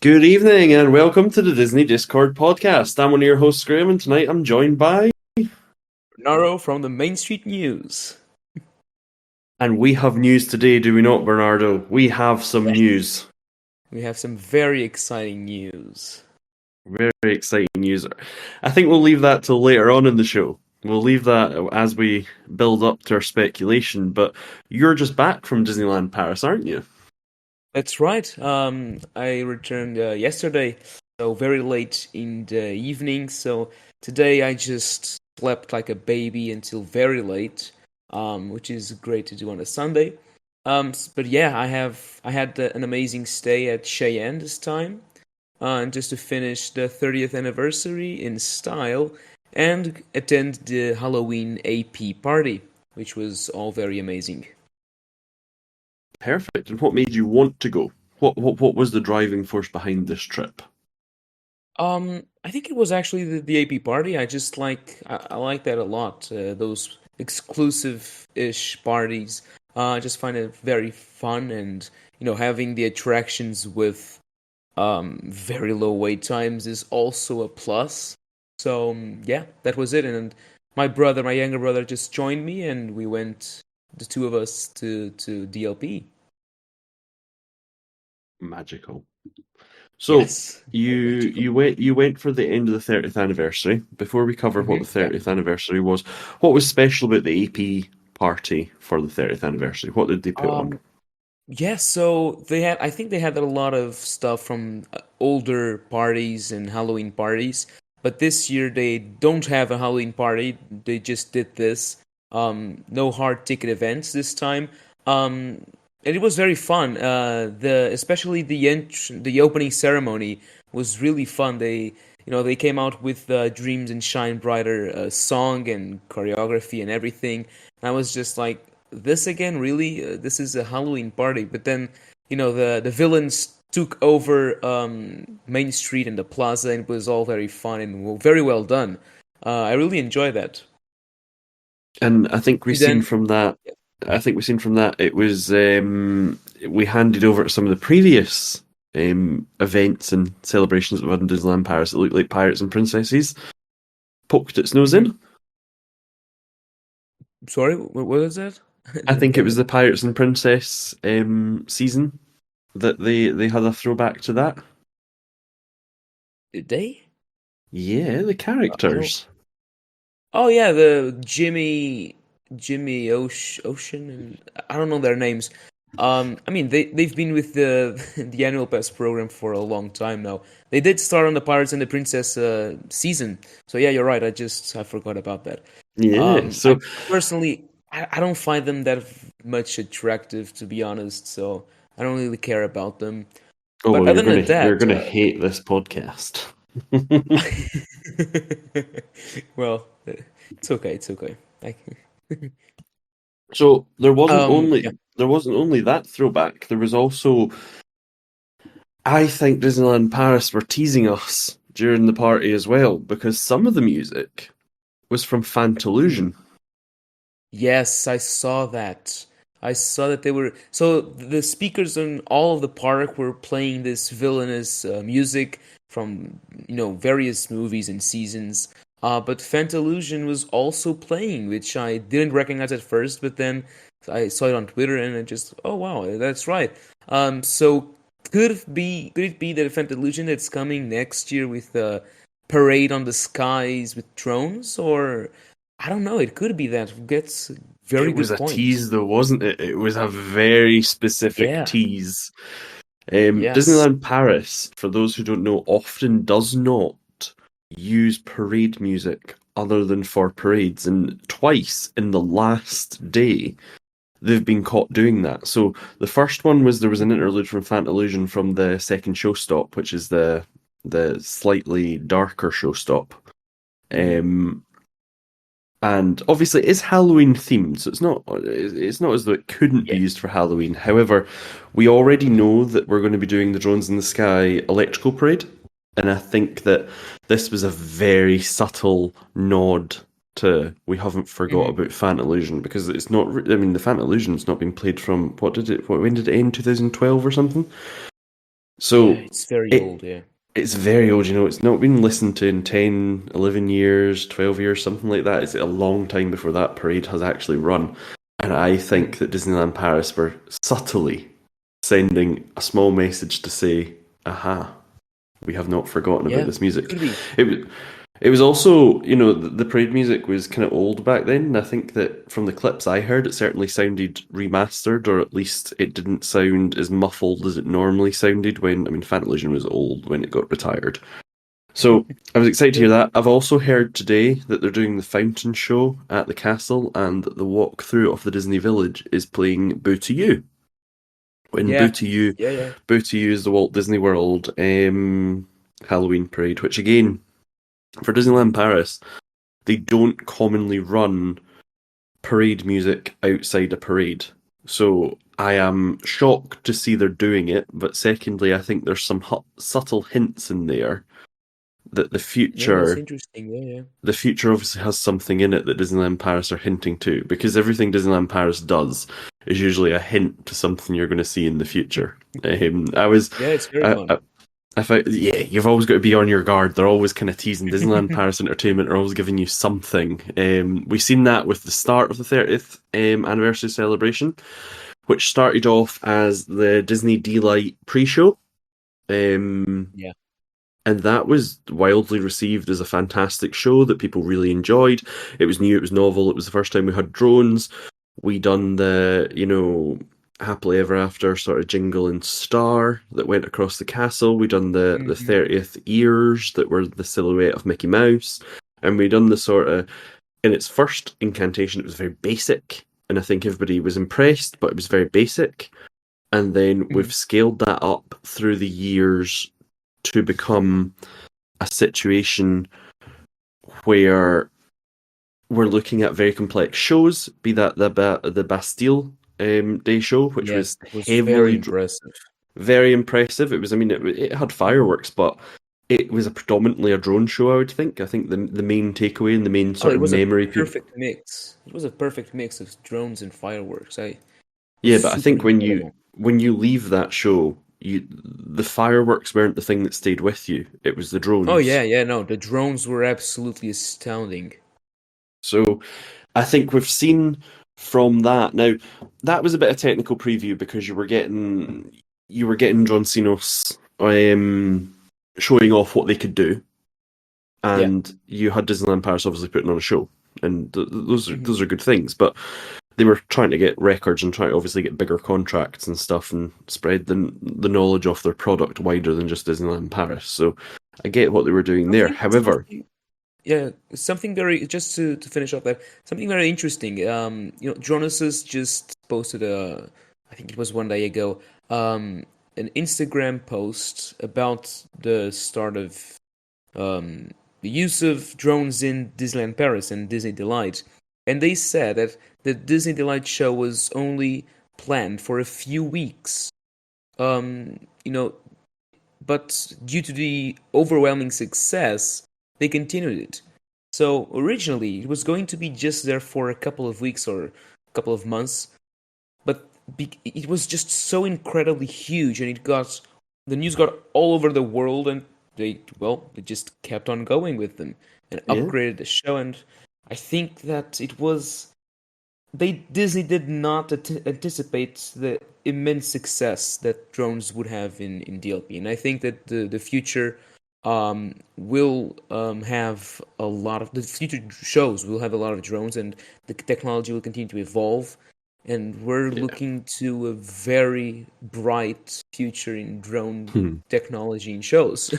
Good evening and welcome to the Disney Discord podcast. I'm one of your hosts, Graeme, and tonight I'm joined by. Bernardo from the Main Street News. And we have news today, do we not, Bernardo? We have some news. We have some very exciting news. Very exciting news. I think we'll leave that till later on in the show. We'll leave that as we build up to our speculation, but you're just back from Disneyland Paris, aren't you? That's right. I returned yesterday, so very late in the evening. So today I just slept like a baby until very late, which is great to do on a Sunday. But yeah, I had an amazing stay at Cheyenne this time, and just to finish the 30th anniversary in style and attend the Halloween AP party, which was all very amazing. Perfect. And what made you want to go? What was the driving force behind this trip? I think it was actually the AP party. I like that a lot. Those exclusive-ish parties. I just find it very fun, and having the attractions with very low wait times is also a plus. So yeah, that was it. And my younger brother, just joined me, and we went, the two of us, to DLP. Magical. So Yes, very you magical. you went for the end of the 30th anniversary. Before we cover what the Yeah. 30th anniversary was, what was special about the AP party for the 30th anniversary? What did they put on? Um, Yeah, so I think they had a lot of stuff from older parties and Halloween parties, but this year they don't have a Halloween party. They just did this. No hard ticket events this time. And it was very fun. Especially the opening ceremony was really fun. They came out with Dreams and Shine Brighter song and choreography and everything. And I was just like, this again, really? This is a Halloween party. But then, the villains took over Main Street and the plaza, and it was all very fun and very well done. I really enjoyed that. And I think we've And seen then, from that. I think we've seen from that it was we handed over some of the previous events and celebrations that we had in Disneyland Paris. It looked like Pirates and Princesses poked its nose Mhm. in. Sorry, what was that? I I didn't think it get was it. the Pirates and Princess season that they had a throwback to that. Did they? Yeah, the I don't. characters. Oh yeah, the Jimmy Ocean, and I don't know their names. I mean they've been with the the annual pass program for a long time now. They did start on the Pirates and the Princess season, so yeah, you're right. I forgot about that. Yeah, I so personally I don't find them that much attractive, to be honest. So I don't really care about them. oh But well, other than you're that, gonna hate this podcast. well, it's okay. It's okay. So there wasn't only Yeah. that throwback. There was also, I think, Disneyland Paris were teasing us during the party as well because some of the music was from Hmm. Fantalusion. Yes, I saw that. I saw that they were so the speakers in all of the park were playing this villainous music from various movies and seasons. But Fantalusion was also playing, which I didn't recognize at first, but then I saw it on Twitter and I just, oh wow, that's right. So could it be that Fantalusion that's coming next year with the Parade on the Skies with drones, or I don't know. It could be that. Gets very It was good a point. tease, though, wasn't it? It was a very specific Yeah. tease. Yes. Disneyland Paris, for those who don't know, often does not use parade music other than for parades, and twice in the last day they've been caught doing that. So the first one was there was an interlude from Fantalusion from the second showstop, which is the slightly darker showstop. Hmm. Um, and obviously it's Halloween themed, so it's not as though it couldn't be Yeah. used for Halloween. However, we already know that we're going to be doing the Drones in the Sky electrical parade, and I think that this was a very subtle nod to we haven't forgot Hmm. about Fantalusion because it's not. I mean, the Fantalusion's not been played from when did it end? 2012 or something. Yeah, So it's very it old. Yeah. it's very old, you know, it's not been listened to in 10, 11 years, 12 years, something like that. It's a long time before that parade has actually run. And I think Mhm. that Disneyland Paris were subtly sending a small message to say, aha, we have not forgotten about Yeah, this music. could be. It was it was also, you know, the parade music was kind of old back then. And I think that from the clips I heard, it certainly sounded remastered, or at least it didn't sound as muffled as it normally sounded when, I mean, Fantavision was old when it got retired. So I was excited to hear True. that. I've also heard today that they're doing the fountain show at the castle and that the walkthrough of the Disney Village is playing Boo to You. When Yeah. Yeah, yeah. Boo to You is the Walt Disney World Halloween parade, which again, for Disneyland Paris, they don't commonly run parade music outside a parade. So I am shocked to see they're doing it, but secondly, I think there's some subtle hints in there that Yeah, that's interesting. Yeah, yeah. the future obviously has something in it that Disneyland Paris are hinting to, because everything Disneyland Paris does is usually a hint to something you're going to see in the future. I was, Yeah, it's very I, fun. yeah, you've always got to be on your guard. They're always kind of teasing. Disneyland Paris Entertainment are always giving you something. We've seen that with the start of the 30th anniversary celebration, which started off as the Disney Delight pre-show. Um, Yeah. and that was wildly received as a fantastic show that people really enjoyed. It was new, it was novel, it was the first time we had drones. We done the, you know, happily ever after sort of jingle and star that went across the castle. We done the Hmm. 30th ears that were the silhouette of Mickey Mouse. And we done the sort of, in its first incantation, it was very basic. And I think everybody was impressed, but it was very basic. And then Hmm. we've scaled that up through the years to become a situation where we're looking at very complex shows, be that the Bastille Day show, which Yes, was it was very heavily impressive. very impressive. It was, I mean, it had Hmm. fireworks, but it was a predominantly a drone show. I would think. I think the main takeaway and the main Oh, sort it of was a memory people. perfect mix. It was a perfect mix of drones and fireworks. I was Yeah, but I super think incredible. when you leave that show, the fireworks weren't the thing that stayed with you. It was the Oh yeah, drones. yeah, no, the drones were absolutely astounding. So I think we've seen from that. Now, that was a bit of technical preview because you were getting John Cenos showing off what they could do, Yeah. and you had Disneyland Paris obviously putting on a show, and Hmm. those are good things. But they were trying to get records and trying to obviously get bigger contracts and stuff and spread the knowledge of their product wider than just Disneyland Paris. So I get what they were doing there. Something, However, something, yeah, something very, just to finish up that, something very interesting. Jonas just posted I think it was one day ago, an Instagram post about the start of the use of drones in Disneyland Paris and Disney Delight, and they said that the Disney Delight show was only planned for a few weeks. Um, you know, but due to the overwhelming success, they continued it. So originally, it was going to be just there for a couple of weeks or a couple of months, but it was just so incredibly huge, and the news got all over the world, and they just kept on going with them and yeah. upgraded the show. And I think that it was Disney did not anticipate the immense success that drones would have in DLP, and I think that the future will have a lot of the future shows will have a lot of drones, and the technology will continue to evolve, and we're looking to a very bright future in drone Yeah. technology in shows.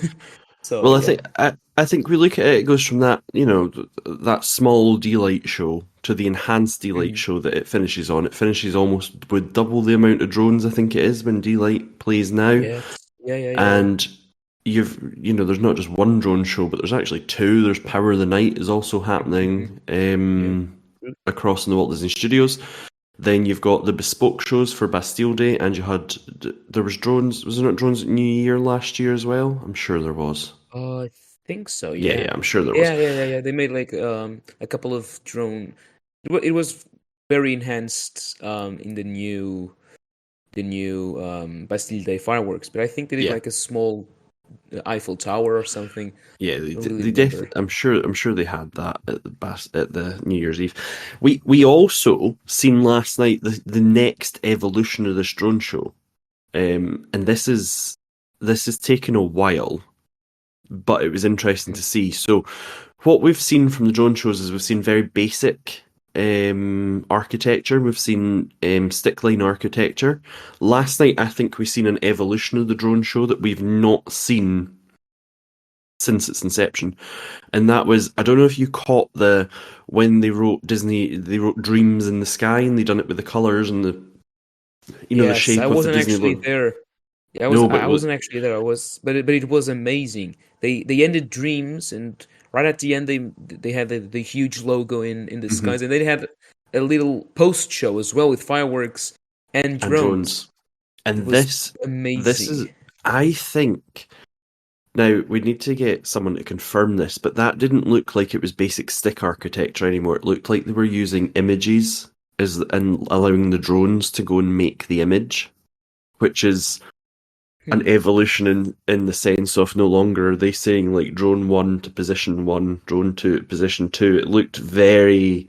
So Well, yeah. I think we look at it. It goes from that, you know, that small delight show to the enhanced delight Hmm. show that it finishes on. It finishes almost with double the amount of drones I think it is when delight plays now. Yes. Yeah. Yeah. Yeah. Yeah. And you know, there's not just one drone show, but there's actually two. There's Power of the Night is also Hmm. happening Yeah. across in the Walt Disney Studios. Then you've got the bespoke shows for Bastille Day, and there was drones. Was there not drones at New Year last year as well? I'm sure there was. I think so. Yeah, Yeah. yeah, I'm sure there was. Yeah. Yeah. Yeah. Yeah. They made like a couple of drone. It was very enhanced in the new. Bastille Day fireworks, but I think they did Yeah, like a small Eiffel Tower or something. yeah, I don't really they remember. definitely. I'm sure they had that at at the New Year's Eve. We also seen last night the next evolution of this drone show, and this has taken a while, but it was interesting to see. So, what we've seen from the drone shows is we've seen very basic architecture. We've seen stickline architecture. Last night, I think we've seen an evolution of the drone show that we've not seen since its inception, and that was I don't know if you caught the when they wrote dreams in the sky and they done it with the colors and the the Yes, I shape of the wasn't Disney actually logo. there. Yeah, No, but I wasn't actually there. I was, but it was amazing. They ended Dreams, and right at the end they had the huge logo in the mhm, skies, and they had a little post show as well with fireworks and and drones. drones. It And was this amazing. is I think now we need to get someone to confirm this, but that didn't look like it was basic stick architecture anymore. It looked like they were using images as and allowing the drones to go and make the image, which is Hmm. an evolution in the sense of no longer are they saying like drone one to position one, drone two to position two. It looked very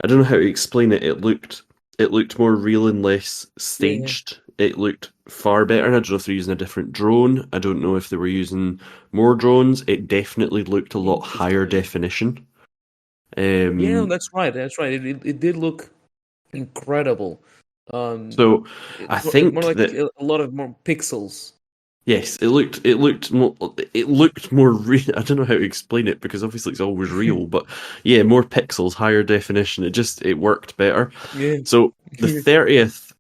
I don't know how to explain it. It looked more real and less Yeah, yeah. staged. It looked far better. And I don't know if they're using a different drone. I don't know if they were using more drones. It definitely looked a lot higher Interesting. definition. Yeah, no, Um, that's right. That's right. It did look incredible. so I More think like that a lot of more pixels. yes, it looked more real. I don't know how to explain it because obviously it's always real, but yeah, more pixels, higher definition. It worked better. Yeah. So the 30th,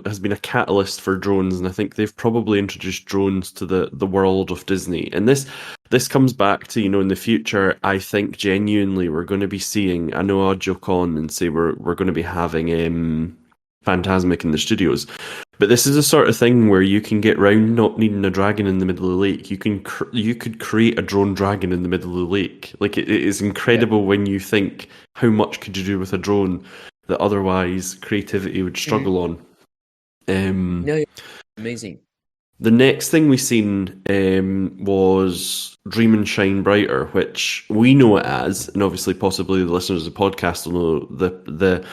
has been a catalyst for drones, and I think they've probably introduced drones to the world of Disney. And this comes back to, in the future, I think genuinely we're going to be seeing. I know I'll joke on and say we're going to be having Phantasmic in the studios, but this is a sort of thing where you can get round not needing a dragon in the middle of the lake. You could create a drone dragon in the middle of the lake. Like it is Yeah. incredible when you think how much could you do with a drone that otherwise creativity would Mhm. struggle on. Um, Yeah, yeah. Amazing. the next thing we seen was Dream and Shine Brighter, which we know it as, and obviously possibly the listeners of the podcast will know the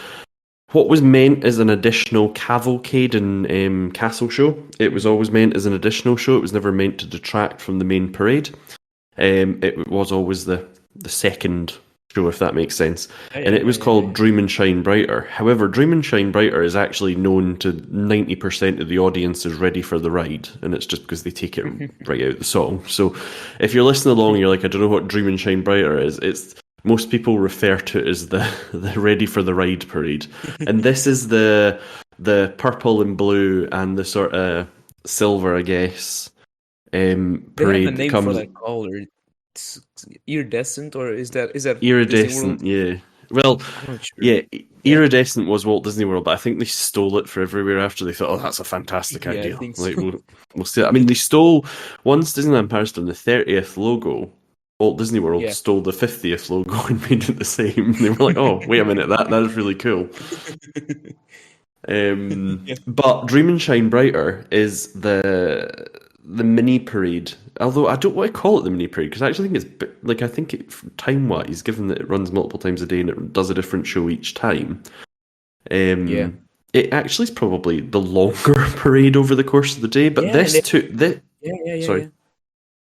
what was meant as an additional cavalcade and castle show. It was always meant as an additional show. It was never meant to detract from the main parade. It was always the second show, if that makes sense. Yeah, And yeah, it yeah, was yeah, yeah. called Dream and Shine Brighter. However, Dream and Shine Brighter is actually known to 90% of the audience is ready for the ride, and it's just because they take it right out of the song. So if you're listening along and you're like, I don't know what Dream and Shine Brighter is, it's most people refer to it as the Ready for the Ride parade. And this is the purple and blue and the sort of silver, I guess, They have a parade that name for comes that color. It's iridescent, or is that Disney iridescent. World? Yeah, well, I'm not sure. yeah, Yeah, iridescent was Walt Disney World, but I think they stole it for everywhere after they thought, oh, that's a fantastic yeah, I idea. think Like so. we'll see. I mean, they stole once Disneyland Paris done the 30th logo. Walt Disney World Yeah. stole the 50th logo and made it the same. They were like, "Oh, wait a minute, that is really cool." Yeah. But Dream and Shine Brighter is the mini parade. Although I don't want to call it the mini parade because I actually think it's like I think it time wise, given that it runs multiple times a day and it does a different show each time. Yeah. It actually is probably the longer parade over the course of the day. But Yeah, and this they, took this yeah, yeah, yeah, sorry, yeah.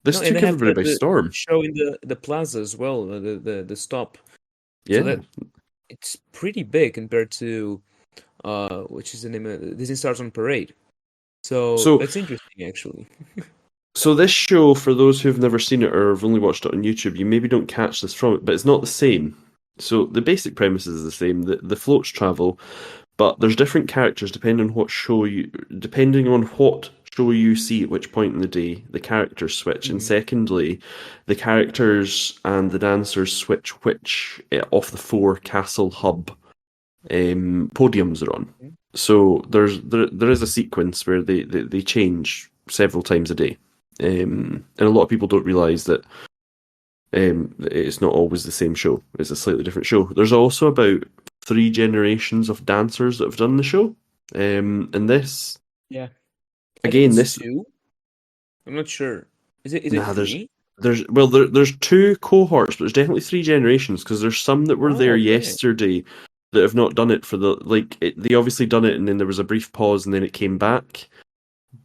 this No, and they took have everybody by the storm. show in the plaza as well, the stop. So Yeah. that it's pretty big compared to which is the name of Disney Stars on Parade. So So that's interesting actually. So this show, for those who've never seen it or have only watched it on YouTube, you maybe don't catch this from it, but it's not the same. So the basic premise is the same. The floats travel, but there's different characters depending on what show you see at which point in the day, the characters switch. And Mhm. secondly, the characters and the dancers switch which of the four castle hub podiums are on. So there is a sequence where they change several times a day, and a lot of people don't realise that it's not always the same show. It's a slightly different show. There's also about three generations of dancers that have done the show, and this Yeah. I think Again, it's this two. I'm not sure. Is it nah, three? there's two cohorts, but there's definitely three generations because there's some that were Oh, there okay. yesterday that have not done it for they obviously done it and then there was a brief pause and then it came back.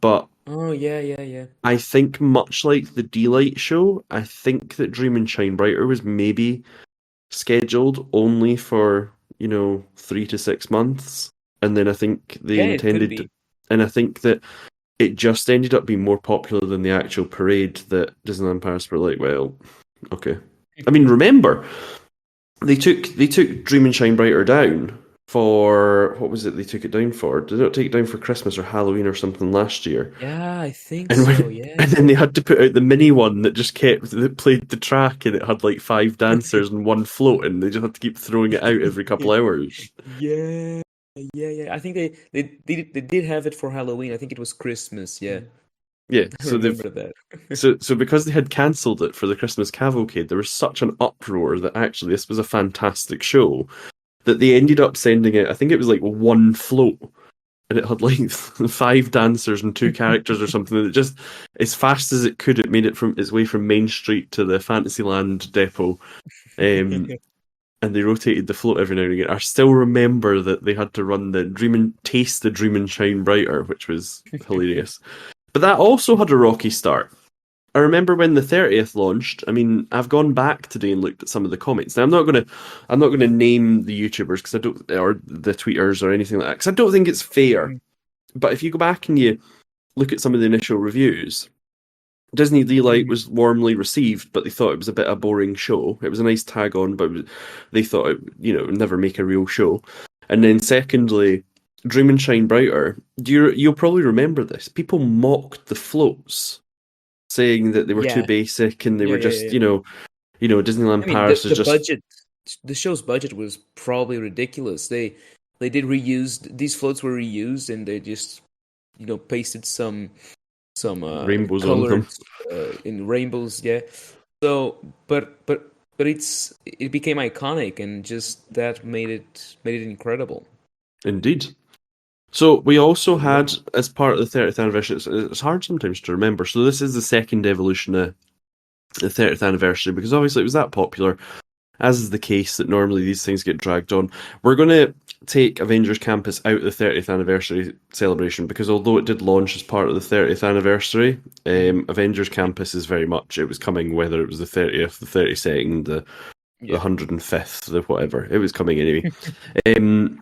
But Oh, yeah, yeah, yeah. I think much like the D-Light show, I think that Dream and Shine Brighter was maybe scheduled only for, 3 to 6 months. And then I think they Yeah, it could intended, be. and I think that it just ended up being more popular than the actual parade that Disneyland Paris were like, well, okay. I mean, remember, they took Dream and Shine Brighter down for, what was it they took it down for? Did they not take it down for Christmas or Halloween or something last year? Yeah, I think And so. when, Yeah. and then they had to put out the mini one that played the track and it had like five dancers and one float and they just had to keep throwing it out every couple hours. Yeah, yeah, yeah. I think they did have it for Halloween. I think it was Christmas. Yeah, Yeah, I so they've remember that. so because they had cancelled it for the Christmas cavalcade, there was such an uproar that actually this was a fantastic show that they ended up sending it. I think it was like one float, and it had like five dancers and two characters or something. And it just as fast as it could, it made it from its way from Main Street to the Fantasyland depot. Um, and they rotated the float every now and again. I still remember that they had to run the Dream and Shine Brighter, which was hilarious. But that also had a rocky start. I remember when the 30th launched. I mean, I've gone back today and looked at some of the comments. Now, I'm not gonna name the YouTubers because I don't, or the tweeters or anything like that, because I don't think it's fair. But if you go back and you look at some of the initial reviews, Disney Delight Mhm. was warmly received, but they thought it was a bit of a boring show. It was a nice tag on, but they thought it would never make a real show. And then secondly, Dream and Shine Brighter. You'll probably remember this. People mocked the floats, saying that they were too Yeah, basic and they yeah, were yeah, yeah, just, yeah. Disneyland I mean, the Paris is the just budget, the show's budget was probably ridiculous. They did reuse these floats were reused, and they just pasted some rainbows on colored them. in rainbows. Yeah. So, but it became iconic, and just that made it incredible. Indeed. So we also So yeah. had, as part of the 30th anniversary, it's hard sometimes to remember. So this is the second evolution of the 30th anniversary because obviously it was that popular. As is the case that normally these things get dragged on. We're going to take Avengers Campus out of the 30th anniversary celebration because although it did launch as part of the 30th anniversary, Mhm. Avengers Campus is very much, it was coming whether it was the 30th, the 32nd, the Yeah. 105th, the whatever. It was coming anyway. Um,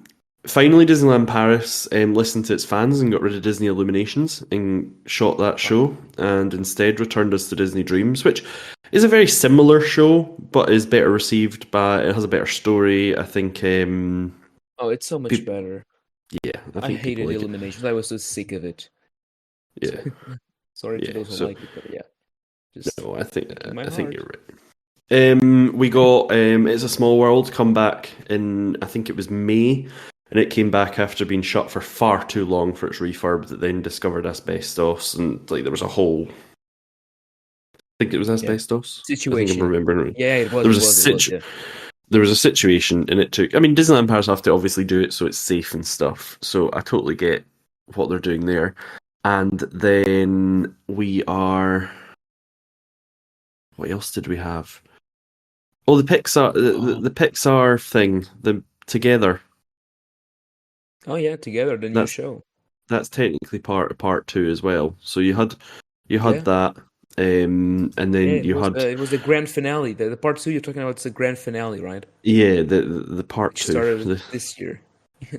Finally, Disneyland Paris listened to its fans and got rid of Disney Illuminations and shot that show, and instead returned us to Disney Dreams, which is a very similar show, but is better received by. It has a better story. I think. Oh, it's so much People, better. yeah, I I think people hated like it. Illuminations. I was so sick of it. Yeah, Sorry to yeah. those who So like it, but yeah, just no, I think in my I think heart. you're right. We got It's a Small World come back in, I think it was May, and it came back after being shut for far too long for its refurb that then discovered asbestos, and like there was a whole, I think it was Yeah. asbestos. I think I'm Situation. remembering right. Yeah, it was, There it was a was, it was, situ- yeah. there was a situation, and it took. I mean, Disneyland Paris have to obviously do it so it's safe and stuff. So I totally get what they're doing there. And then we are. What else did we have? Oh, the Pixar, the Um, Pixar thing, the Together. oh yeah, Together, the new That's show. that's technically part of part two as well. So you had Yeah. that, and Yeah, then it you was had it was the grand finale. The part two you're talking about is the grand finale, right? yeah the part Which two. started this year.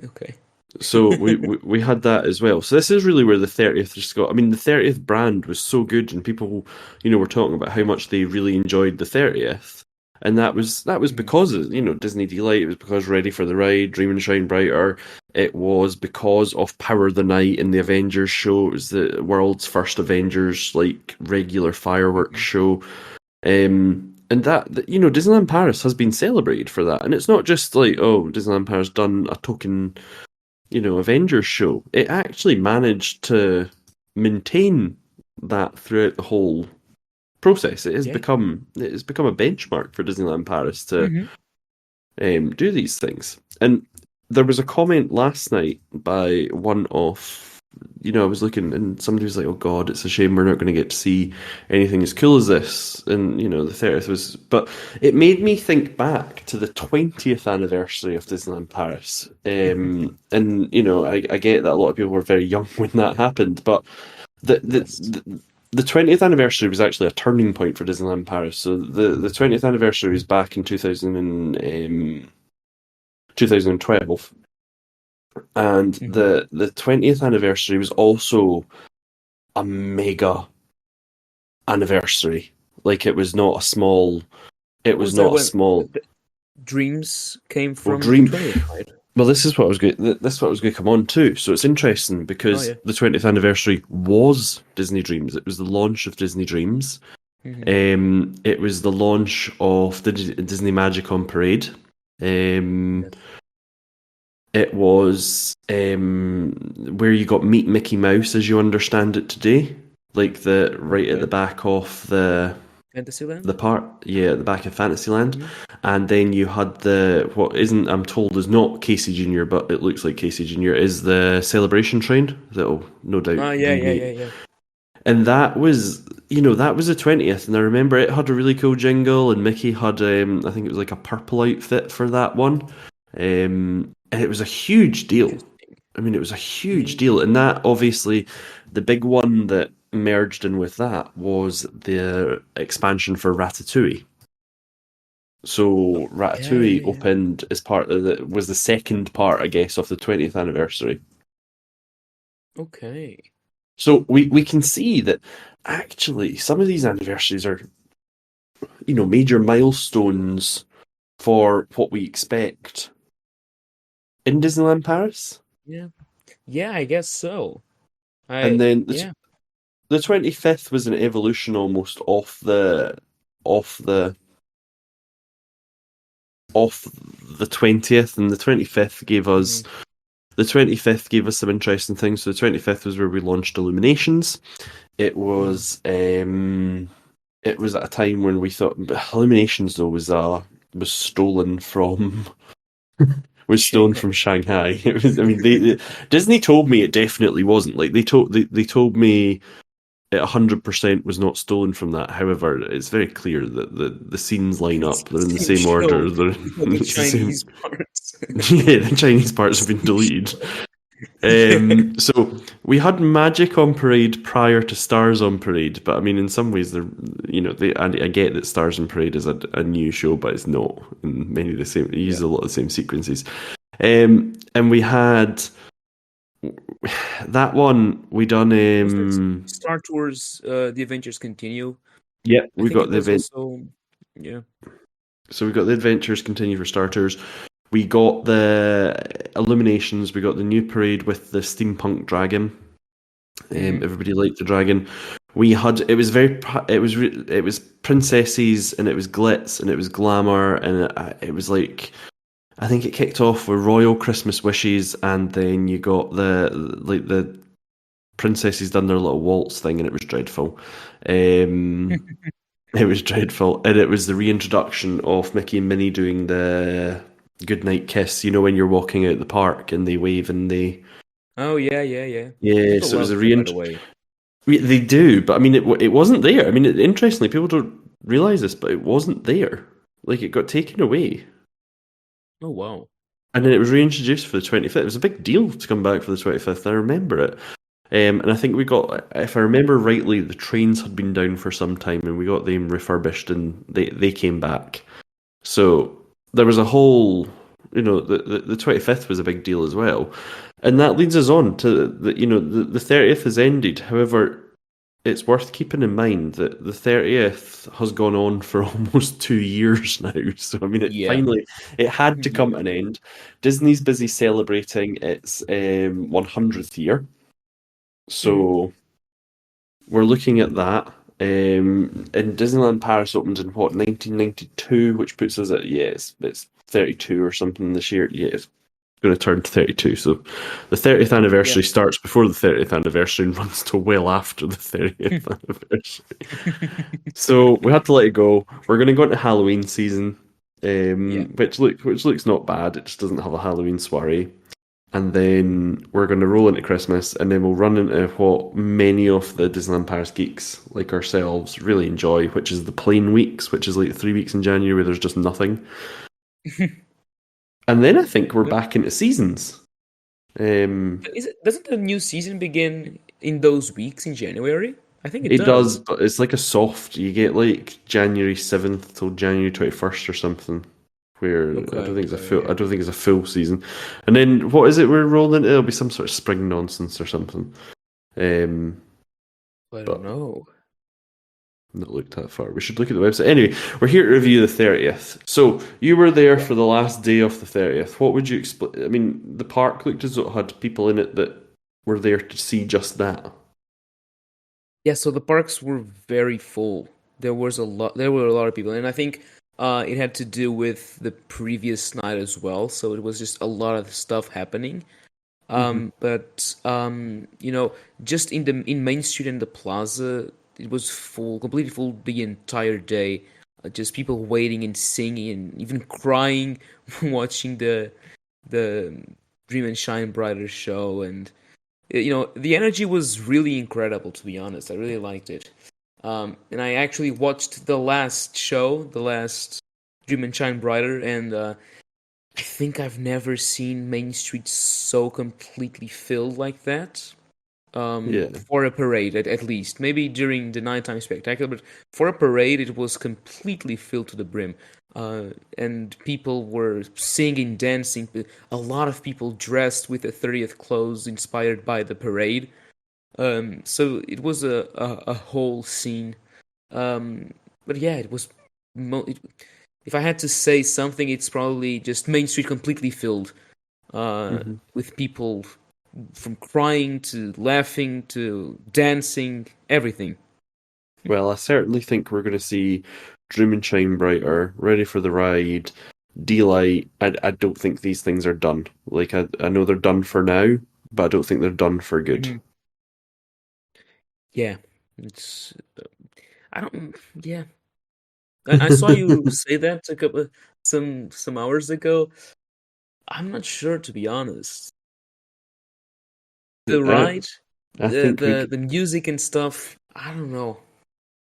Okay. So we had that as well. So this is really where the 30th just got. I mean, the 30th brand was so good, and people, were talking about how much they really enjoyed the 30th, and that was Mhm. because of, Disney Delight. It was because Ready for the Ride, Dream and Shine Brighter. It was because of Power the Night and the Avengers show. It was the world's first Avengers like regular fireworks Mhm. show. And Disneyland Paris has been celebrated for that, and it's not just like, oh, Disneyland Paris done a token Avengers show. It actually managed to maintain that throughout the whole process. Yeah. It has become a benchmark for Disneyland Paris to Hmm. do these things. And there was a comment last night by one of I was looking and somebody was like, "Oh God, it's a shame we're not going to get to see anything as cool as this." And the 30th was, but it made me think back to the 20th anniversary of Disneyland Paris. And I get that a lot of people were very young when that happened, but the the. Yes. the 20th anniversary was actually a turning point for Disneyland Paris. So the 20th anniversary was back in 2012, and Hmm. the 20th anniversary was also a mega anniversary. Like it was Was that not a when small the Dreams came well from the dream. 20th, right? Well, this is what I was going. This is what I was going to come on to. So it's interesting Oh because yeah. the 20th anniversary was Disney Dreams. It was the launch of Disney Dreams. Hmm. It was the launch of the Disney Magic on Parade. Um, Yes. it was where you got Meet Mickey Mouse as you understand it today, like the right at the Okay. back of the Fantasyland. part, yeah, at the back of Fantasyland, Hmm. and then you had the what isn't I'm told is not Casey Junior, but it looks like Casey Junior is the celebration train that'll no doubt Oh yeah, yeah, yeah, remake, yeah. and that was the 20th, and I remember it had a really cool jingle, and Mickey had I think it was like a purple outfit for that one, and it was a huge deal. Interesting. I mean, it was a huge Yeah. deal, and that obviously the big one that merged in with that was the expansion for Ratatouille. So Yeah, yeah, Ratatouille yeah. opened as part of was the second part, I guess, of the 20th anniversary. Okay. So we can see that actually some of these anniversaries are, major milestones for what we expect in Disneyland Paris. Yeah. Yeah, I guess so. And then Yeah. the 25th was an evolution almost off the off the 20th, and Hmm. the 25th gave us some interesting things. So the 25th was where we launched Illuminations. It Hmm. was it was at a time when we thought Illuminations though was stolen from Shanghai. Shanghai. It was, I mean, Disney told me it definitely wasn't. Like they told me it 100% was not stolen from that. However, it's very clear that the scenes line It's up. the They're in the same same order. show, They're but the it's the same. Chinese parts. Yeah, the Chinese parts have been Same deleted. show. Yeah. So we had Magic on Parade prior to Stars on Parade, but I mean, in some ways, I get that Stars on Parade is a new show, but it's not. And many of the same, it Yeah. uses a lot of the same sequences. And we had that one. We done. Was there Star Tours, The Adventures Continue? Yeah, I we think got it the was event. also, yeah. So we got the adventures continue for starters. We got the illuminations. We got the new parade with the steampunk dragon. Hmm. Everybody liked the dragon. We had it was very it was princesses, and it was glitz, and it was glamour, and it was like I think it kicked off with royal Christmas wishes, and then you got the princesses done their little waltz thing, and it was dreadful. Um, it was dreadful, and it was the reintroduction of Mickey and Minnie doing the goodnight kiss. You know when you're walking out the park and they wave and they Oh yeah, yeah, yeah. yeah. People So it was love a that, by reint. the way. They do, but I mean, it wasn't there. I mean, interestingly, people don't realize this, but it wasn't there. Like it got taken away, Oh wow. and then it was reintroduced for the 25th. It was a big deal to come back for the 25th. I remember it. And I think we got, if I remember rightly, the trains had been down for some time, and we got them refurbished, and they came back. So there was a whole, the 25th was a big deal as well. And that leads us on to the 30th has ended. However, it's worth keeping in mind that the 30th has gone on for almost 2 years now. So, I mean, Yeah. it had to Hmm. come to an end. Disney's busy celebrating its 100th year. Hmm. So, we're looking at that. And Disneyland Paris opened in what 1992, which puts us at it's 32 or something this year. Yeah, it's going to turn 32. So the 30th Yeah. anniversary starts before the 30th anniversary and runs till well after the 30th anniversary. So we had to let it go. We're going to go into Halloween season, Yeah. which looks not bad. It just doesn't have a Halloween soiree. and then we're going to roll into Christmas, and then we'll run into what many of the Disneyland Paris geeks like ourselves really enjoy, which is the plain weeks, which is like 3 weeks in January where there's just nothing. And then I think we're Yep. back into seasons. Doesn't the new season begin in those weeks in January? I think it It does, does. but it's like a soft. You get like January 7th till January 21st or something. Where I Okay, don't think it's a okay, full. I yeah. don't think it's a full season. And then what is it we're rolling into? It'll be some sort of spring nonsense or something. Um, I don't but know. not looked that far. We should look at the website. Anyway, we're here to review the 30th. So you were there Yeah. for the last day of the 30th. What would you explain? I mean, the park looked as though it had people in it that were there to see just that. Yeah, so the parks were very full. There were a lot of people, and I think it had to do with the previous night as well. So it was just a lot of stuff happening. Hmm. But you know, just in Main Street and the Plaza, it was full, completely full the entire day. Just people waiting and singing and even crying, watching the Dream and Shine Brighter show. And the energy was really incredible, to be honest. I really liked it. And I actually watched the last show, the last Dream and Shine Brighter, and I think I've never seen Main Street so completely filled like that. Yeah. For a parade, at least. Maybe during the nighttime spectacular, but for a parade, it was completely filled to the brim. And people were singing, dancing. A lot of people dressed with the 30th clothes inspired by the parade. So it was a whole scene. But yeah, it was. If I had to say something, it's probably just Main Street completely filled Hmm. with people from crying to laughing to dancing, everything. Well, I certainly think we're going to see Dream and Shine Brighter, Ready for the Ride, Delight. I don't think these things are done. Like, I know they're done for now, but I don't think they're done for good. Mhm. Yeah, it's. I don't. Yeah, I saw you say that a couple some hours ago. I'm not sure, to be honest. The I, ride, I the think we. the the music and stuff. I don't know.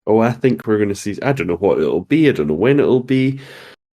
Oh, I think we're going to see. I don't know what it'll be. I don't know when it'll be.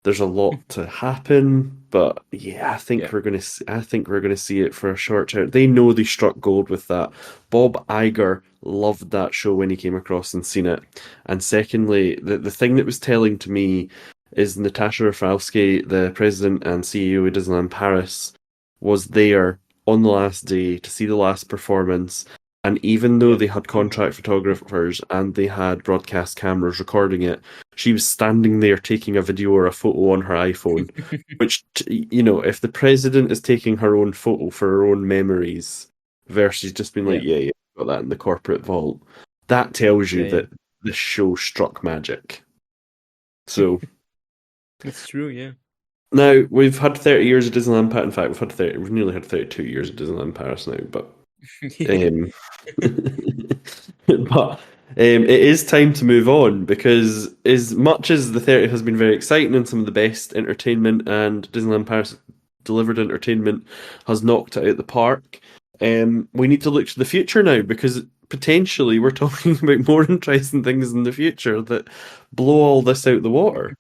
There's a lot to happen, but yeah, I Yeah. think we're gonna. I think we're gonna see it for a short time. They know they struck gold with that. Bob Iger loved that show when he came across and seen it. And secondly, the thing that was telling to me is Natasha Rafalski, the president and CEO of Disneyland Paris, was there on the last day to see the last performance. And even though Yeah. they had Mhm. contract photographers and they had broadcast cameras recording it, she was standing there taking a video or a photo on her iPhone. Which, if the president is taking her own photo for her own memories versus just being like, Yeah. yeah, yeah, got that in the corporate vault, that tells you Yeah. Yeah. that the show struck magic. So It's true. Yeah. now we've had 30 years of Disneyland Paris. In fact, we've nearly had 32 years of Disneyland Paris now, but Yeah. Um, but it is time to move on because as much as the 30th has been very exciting and some of the best entertainment and Disneyland Paris delivered entertainment has knocked it out the park, we need to look to the future now because potentially we're talking about more interesting things in the future that blow all this out the water.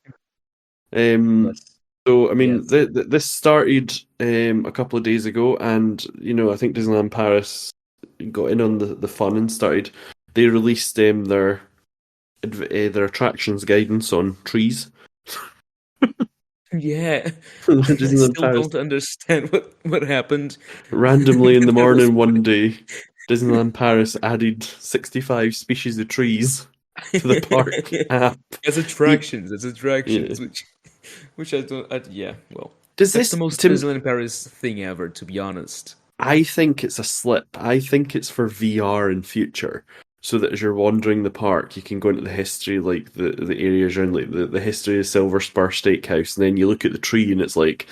Um, Yes. so, I mean, Yes. this started a couple of days ago, and I think Disneyland Paris got in on the fun and started. They released their attractions guidance on trees. Yeah. I Disneyland still Paris don't understand what happened. randomly in the There was morning one day, Disneyland Paris added 65 species of trees to the park app. E- as Yeah. attractions, which I don't. Yeah, well, Does that's the this most Tim? Disneyland Paris thing ever, to be honest. I think it's a slip. I think it's for VR in future. So that as you're wandering the park, you can go into the history, like the areas around, like the history of Silver Spur Steakhouse, and then you look at the tree and it's like,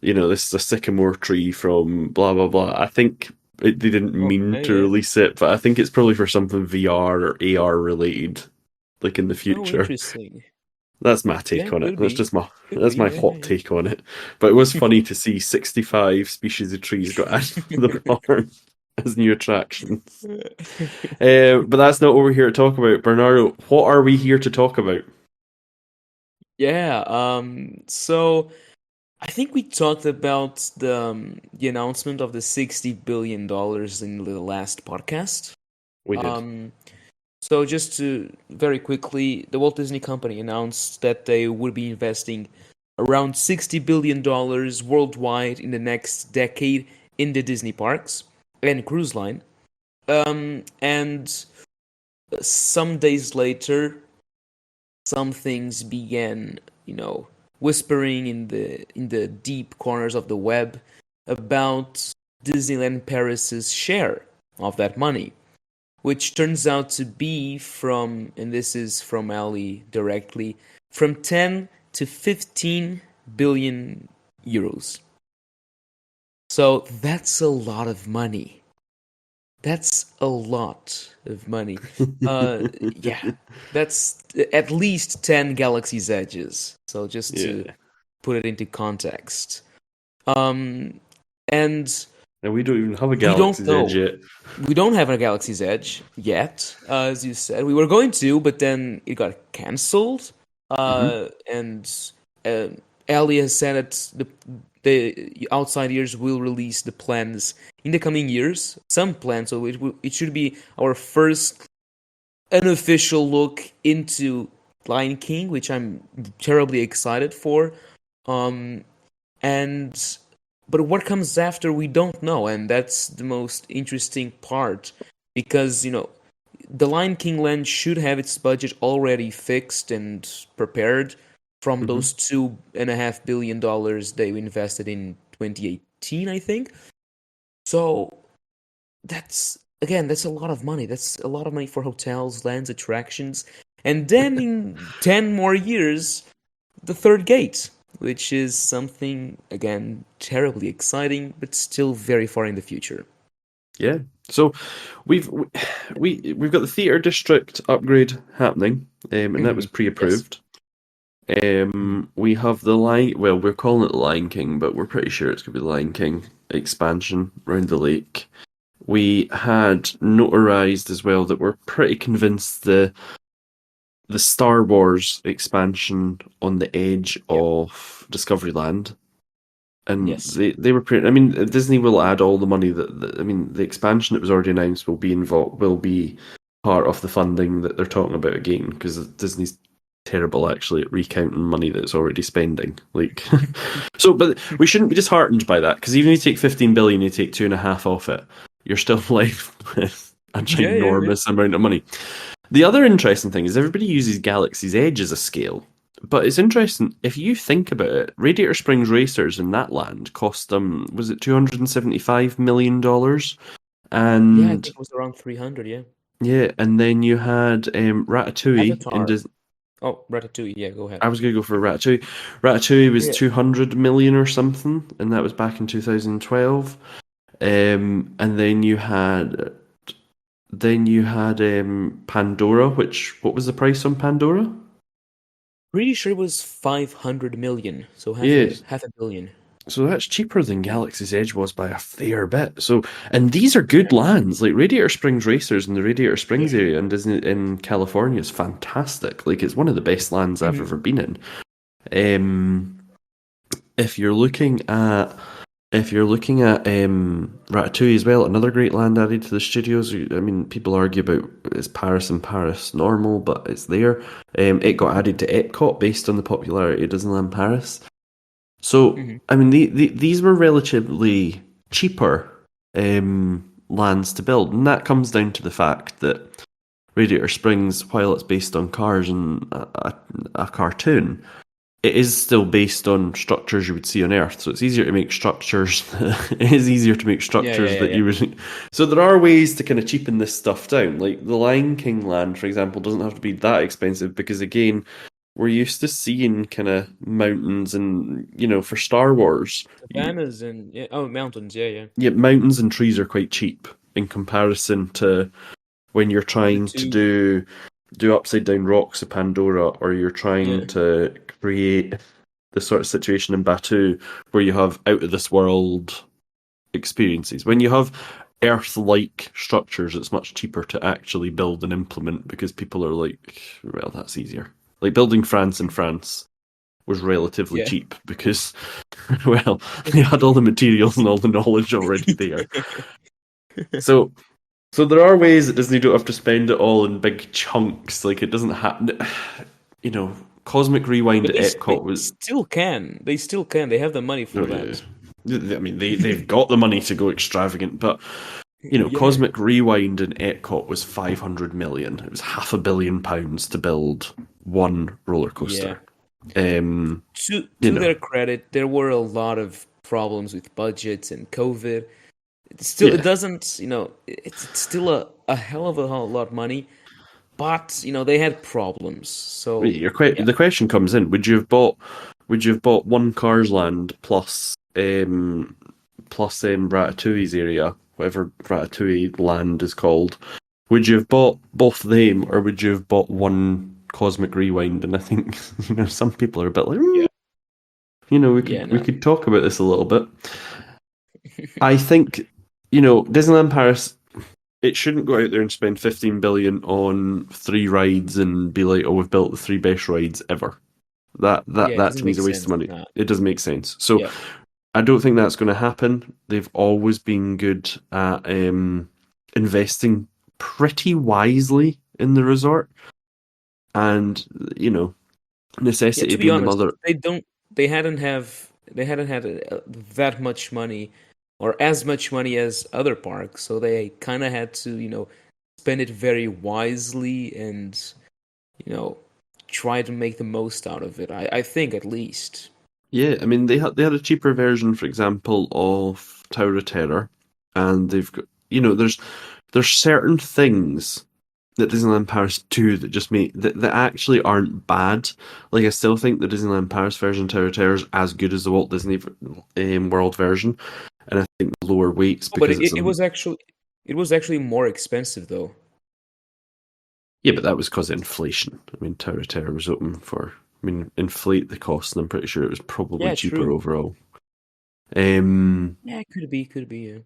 this is a sycamore tree from blah blah blah. I think they didn't mean Okay, to yeah. release it, but I think it's probably for something VR or AR related, like in the Oh, future. interesting. That's my Yeah, take on it. could be. Could That's be. my Yeah, hot yeah, take on it. But it was funny to see 65 species of trees got added to the park as new attractions. yeah. But that's not what we're here to talk about. Bernardo, what are we here to talk about? Yeah, so I think we talked about the announcement of the $60 billion in the last podcast. We did. Um, so just to very quickly, the Walt Disney Company announced that they would be investing around $60 billion worldwide in the next decade in the Disney parks and cruise line. And some days later, some things began, whispering in the deep corners of the web about Disneyland Paris's share of that money, which turns out to be from, and this is from Ali directly, from 10 to 15 billion euros. So that's a lot of money. That's a lot of money. Yeah, that's at least 10 Galaxy's Edges. So just to Yeah. put it into context. Um, and And we don't even have a we don't Galaxy's Edge know. yet. We don't have a Galaxy's Edge yet, as you said. We were going to, but then it got cancelled. Hmm. And uh, Ali has said that the outside years will release the plans in the coming years. Some plans, so it should be our first unofficial look into Lion King, which I'm terribly excited for. Um, and but what comes after we don't know, and that's the most interesting part because the Lion King land should have its budget already fixed and prepared from Hmm. those $2.5 billion they invested in 2018, I think. So that's a lot of money. That's a lot of money for hotels, lands, attractions, and then in 10 more years, the third gate, which is something again terribly exciting, but still very far in the future. Yeah. So we've we've got the theatre district upgrade happening, and that was Yes. pre-approved. Mhm. We have the Lion. Well, we're calling it the Lion King, but we're pretty sure it's going to be the Lion King expansion around the lake. We had notarized as well that we're pretty convinced the Star Wars expansion on the edge Yep. of Discoveryland, and Yes. they were pretty. I mean, Disney will add all the money I mean, the expansion that was already announced will be part of the funding that they're talking about again because Disney's terrible actually at recounting money that it's already spending. Like, so, but we shouldn't be disheartened by that because even if you take 15 billion, you take 2.5 off it, you're still left with a Yeah, yeah, yeah. ginormous amount of money. The other interesting thing is everybody uses Galaxy's Edge as a scale. But it's interesting, if you think about it, Radiator Springs Racers in that land cost them, was it $275 million? Yeah, I And think it was around 300, yeah. yeah, and then you had Ratatouille in Avatar. Disney. Oh, Ratatouille, yeah, go ahead. I was going to go for Ratatouille. Ratatouille was Yeah. 200 million or something, and that was back in 2012. And then you had Pandora, which what was the price on Pandora? Pretty sure it was 500 million, so Yeah, half a billion. so that's cheaper than Galaxy's Edge was by a fair bit. So, and these are good Yeah. lands. Like Radiator Springs Racers in the Radiator Springs Yeah. area in Disney in California is fantastic. Like it's one of the best lands I've Mhm. ever been in. Um, if you're looking at Ratatouille as well, another great land added to the studios. I mean, people argue about is Paris and Paris normal, but it's there. It got added to Epcot based on the popularity of Disneyland Paris. So, Mhm. I mean, these were relatively cheaper lands to build, and that comes down to the fact that Radiator Springs, while it's based on cars and a cartoon, it is still based on structures you would see on Earth. So it's easier to make structures. It is easier to make Yeah, yeah, structures yeah, that yeah. you would. So there are ways to kind of cheapen this stuff down. Like the Lion King land, for example, doesn't have to be that expensive because again, we're used to seeing kind of mountains and for Star Wars, Savannas and yeah, oh, mountains, yeah, yeah. yeah, mountains and trees are quite cheap in comparison to when you're trying to Ratatouille. do do upside down rocks of Pandora, or you're trying Yeah. to create the sort of situation in Batu where you have out of this world experiences. When you have Earth-like structures, it's much cheaper to actually build and implement because people are like, well, that's easier. Like building France in France was relatively Yeah. cheap because, well, they had all the materials and all the knowledge already there. So, so there are ways that Disney don't have to spend it all in big chunks. Like it doesn't happen. You know, Cosmic Rewind But at they Epcot was. still can. They still can. They have the money Oh for yeah. that. I mean, they've got the money to go extravagant, but Yeah. Cosmic Rewind in Epcot was 500 million. It was £500 million to build one roller Yeah. coaster. Um, you To know, their credit, there were a lot of problems with budgets and COVID. It yeah. doesn't, it's still a hell of a lot of money, but they had problems. So yeah. The question comes in: Would you have bought one Cars Land plus Ratatouille's area, whatever Ratatouille Land is called? Would you have bought both of them, or would you have bought one Cosmic Rewind? And I think some people are a bit like, Yeah. Yeah, we no. could talk about this a little bit. I think Disneyland Paris. It shouldn't go out there and spend 15 billion on three rides and be like, "Oh, we've built the three best rides ever." Yeah, it That doesn't to me make is a waste of sense. money. Nah. It doesn't make sense. So Yeah. I don't think that's going to happen. They've always been good at investing pretty wisely in the resort, and Yeah, necessity to be being the honest, mother. they hadn't had that much money or as much money as other parks, so they kind of had to, spend it very wisely and, you know, try to make the most out of it. I think at least. Yeah, I mean they had a cheaper version, for example, of Tower of Terror, and they've got there's certain things that Disneyland Paris do that just make that actually aren't bad. Like I still think the Disneyland Paris version of Tower of Terror is as good as the Walt Disney World version, and I think the lower weights Oh, but because it's it was actually more expensive though. yeah, but that was because of inflation. I mean, Tower of Terror was open for. I mean, inflate the cost, and I'm pretty sure it was probably Yeah, cheaper true. overall. Um, Yeah, could be. Yeah.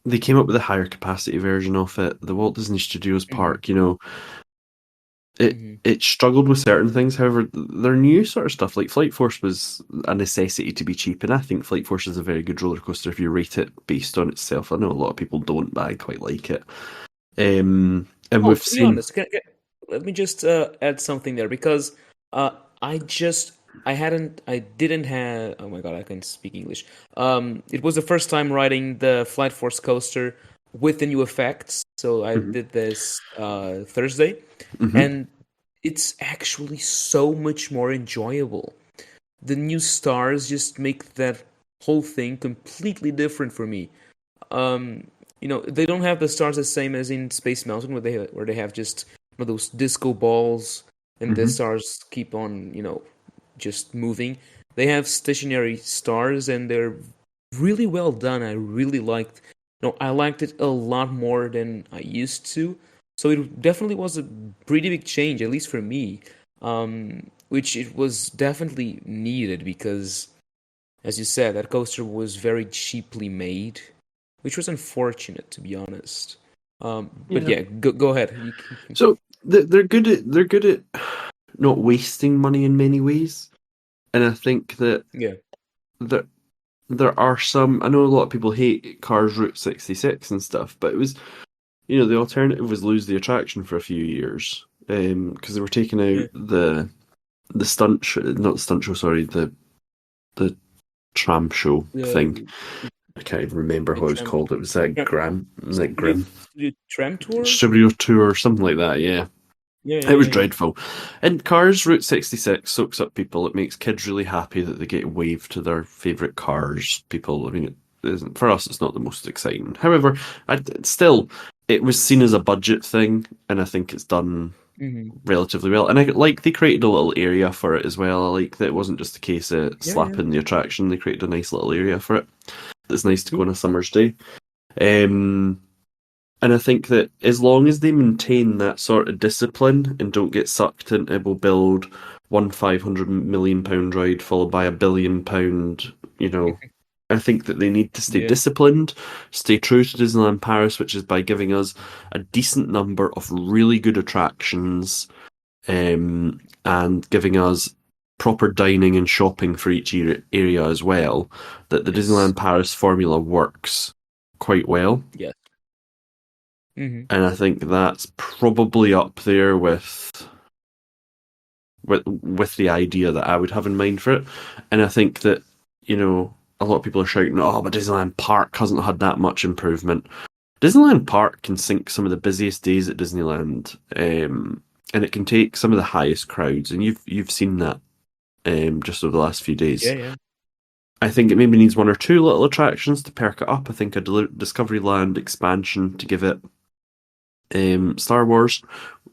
they came up with a higher capacity version of it. The Walt Disney Studios Hmm. Park, it Hmm. it struggled with certain things. However, their new sort of stuff like Flight Force was a necessity to be cheap, and I think Flight Force is a very good roller coaster if you rate it based on itself. I know a lot of people don't, but I quite like it. And Oh, we've to be seen. honest, let me just add something there because uh, I just I didn't have. Oh my god, I can't speak English. It was the first time riding the Flight Force coaster with the new effects. So I Mhm, did this Thursday, mhm. and it's actually so much more enjoyable. The new stars just make that whole thing completely different for me. um they don't have the stars the same as in Space Mountain where they have just those disco balls and the Mhm. stars keep on just moving. They have stationary stars and they're really well done. I really liked I liked it a lot more than I used to. So it definitely was a pretty big change, at least for me, which it was definitely needed because, as you said, that coaster was very cheaply made, which was unfortunate, to be honest. But Yeah. yeah, go ahead. So they're good at not wasting money in many ways, and I think that Yeah. there there are some. I know a lot of people hate Cars Route 66 and stuff, but it was the alternative was lose the attraction for a few years because they were taking out Yeah. the not the stunt show, sorry, the tram show thing. The I can't even remember the what it was called. It was that tram studio, Grim studio tram tour. Studio Tour or something like that. Yeah. Yeah, It yeah, was yeah, yeah. dreadful. And Cars Route 66 soaks up people. It makes kids really happy that they get waved to their favourite cars. People, I mean, it isn't, for us, it's not the most exciting. However, still, it was seen as a budget thing, and I think it's done Hmm. relatively well. And I like they created a little area for it as well. I like that it wasn't just a case of Yeah, yeah. slapping the attraction. They created a nice little area for it. It's nice to go on a summer's day. Um, And I think that as long as they maintain that sort of discipline and don't get sucked into, we'll build one £500 million ride followed by £1 billion, you know, I think that they need to stay Yeah. disciplined, stay true to Disneyland Paris, which is by giving us a decent number of really good attractions, and giving us proper dining and shopping for each area as well. That the Yes. Disneyland Paris formula works quite well. Yes. Hmm. And I think that's probably up there with the idea that I would have in mind for it. And I think that, a lot of people are shouting, "Oh, but Disneyland Park hasn't had that much improvement." Disneyland Park can sync some of the busiest days at Disneyland, and it can take some of the highest crowds, and you've seen that just over the last few Yeah, days. yeah. I think it maybe needs one or two little attractions to perk it up. I think a Discoveryland expansion to give it Star Wars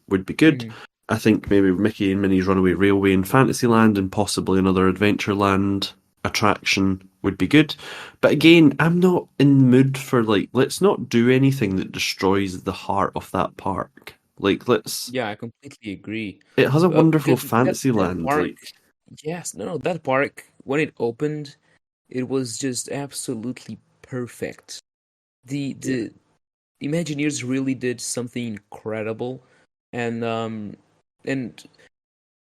would be good. Hmm. I think maybe Mickey and Minnie's Runaway Railway in Fantasyland and possibly another Adventureland attraction would be good. But again, I'm not in the mood for let's not do anything that destroys the heart of that park. Yeah, I completely agree. It has a wonderful Because that Fantasyland. park, yes, no, no, that park when it opened, it was just absolutely perfect. Yeah, The Imagineers really did something incredible, and and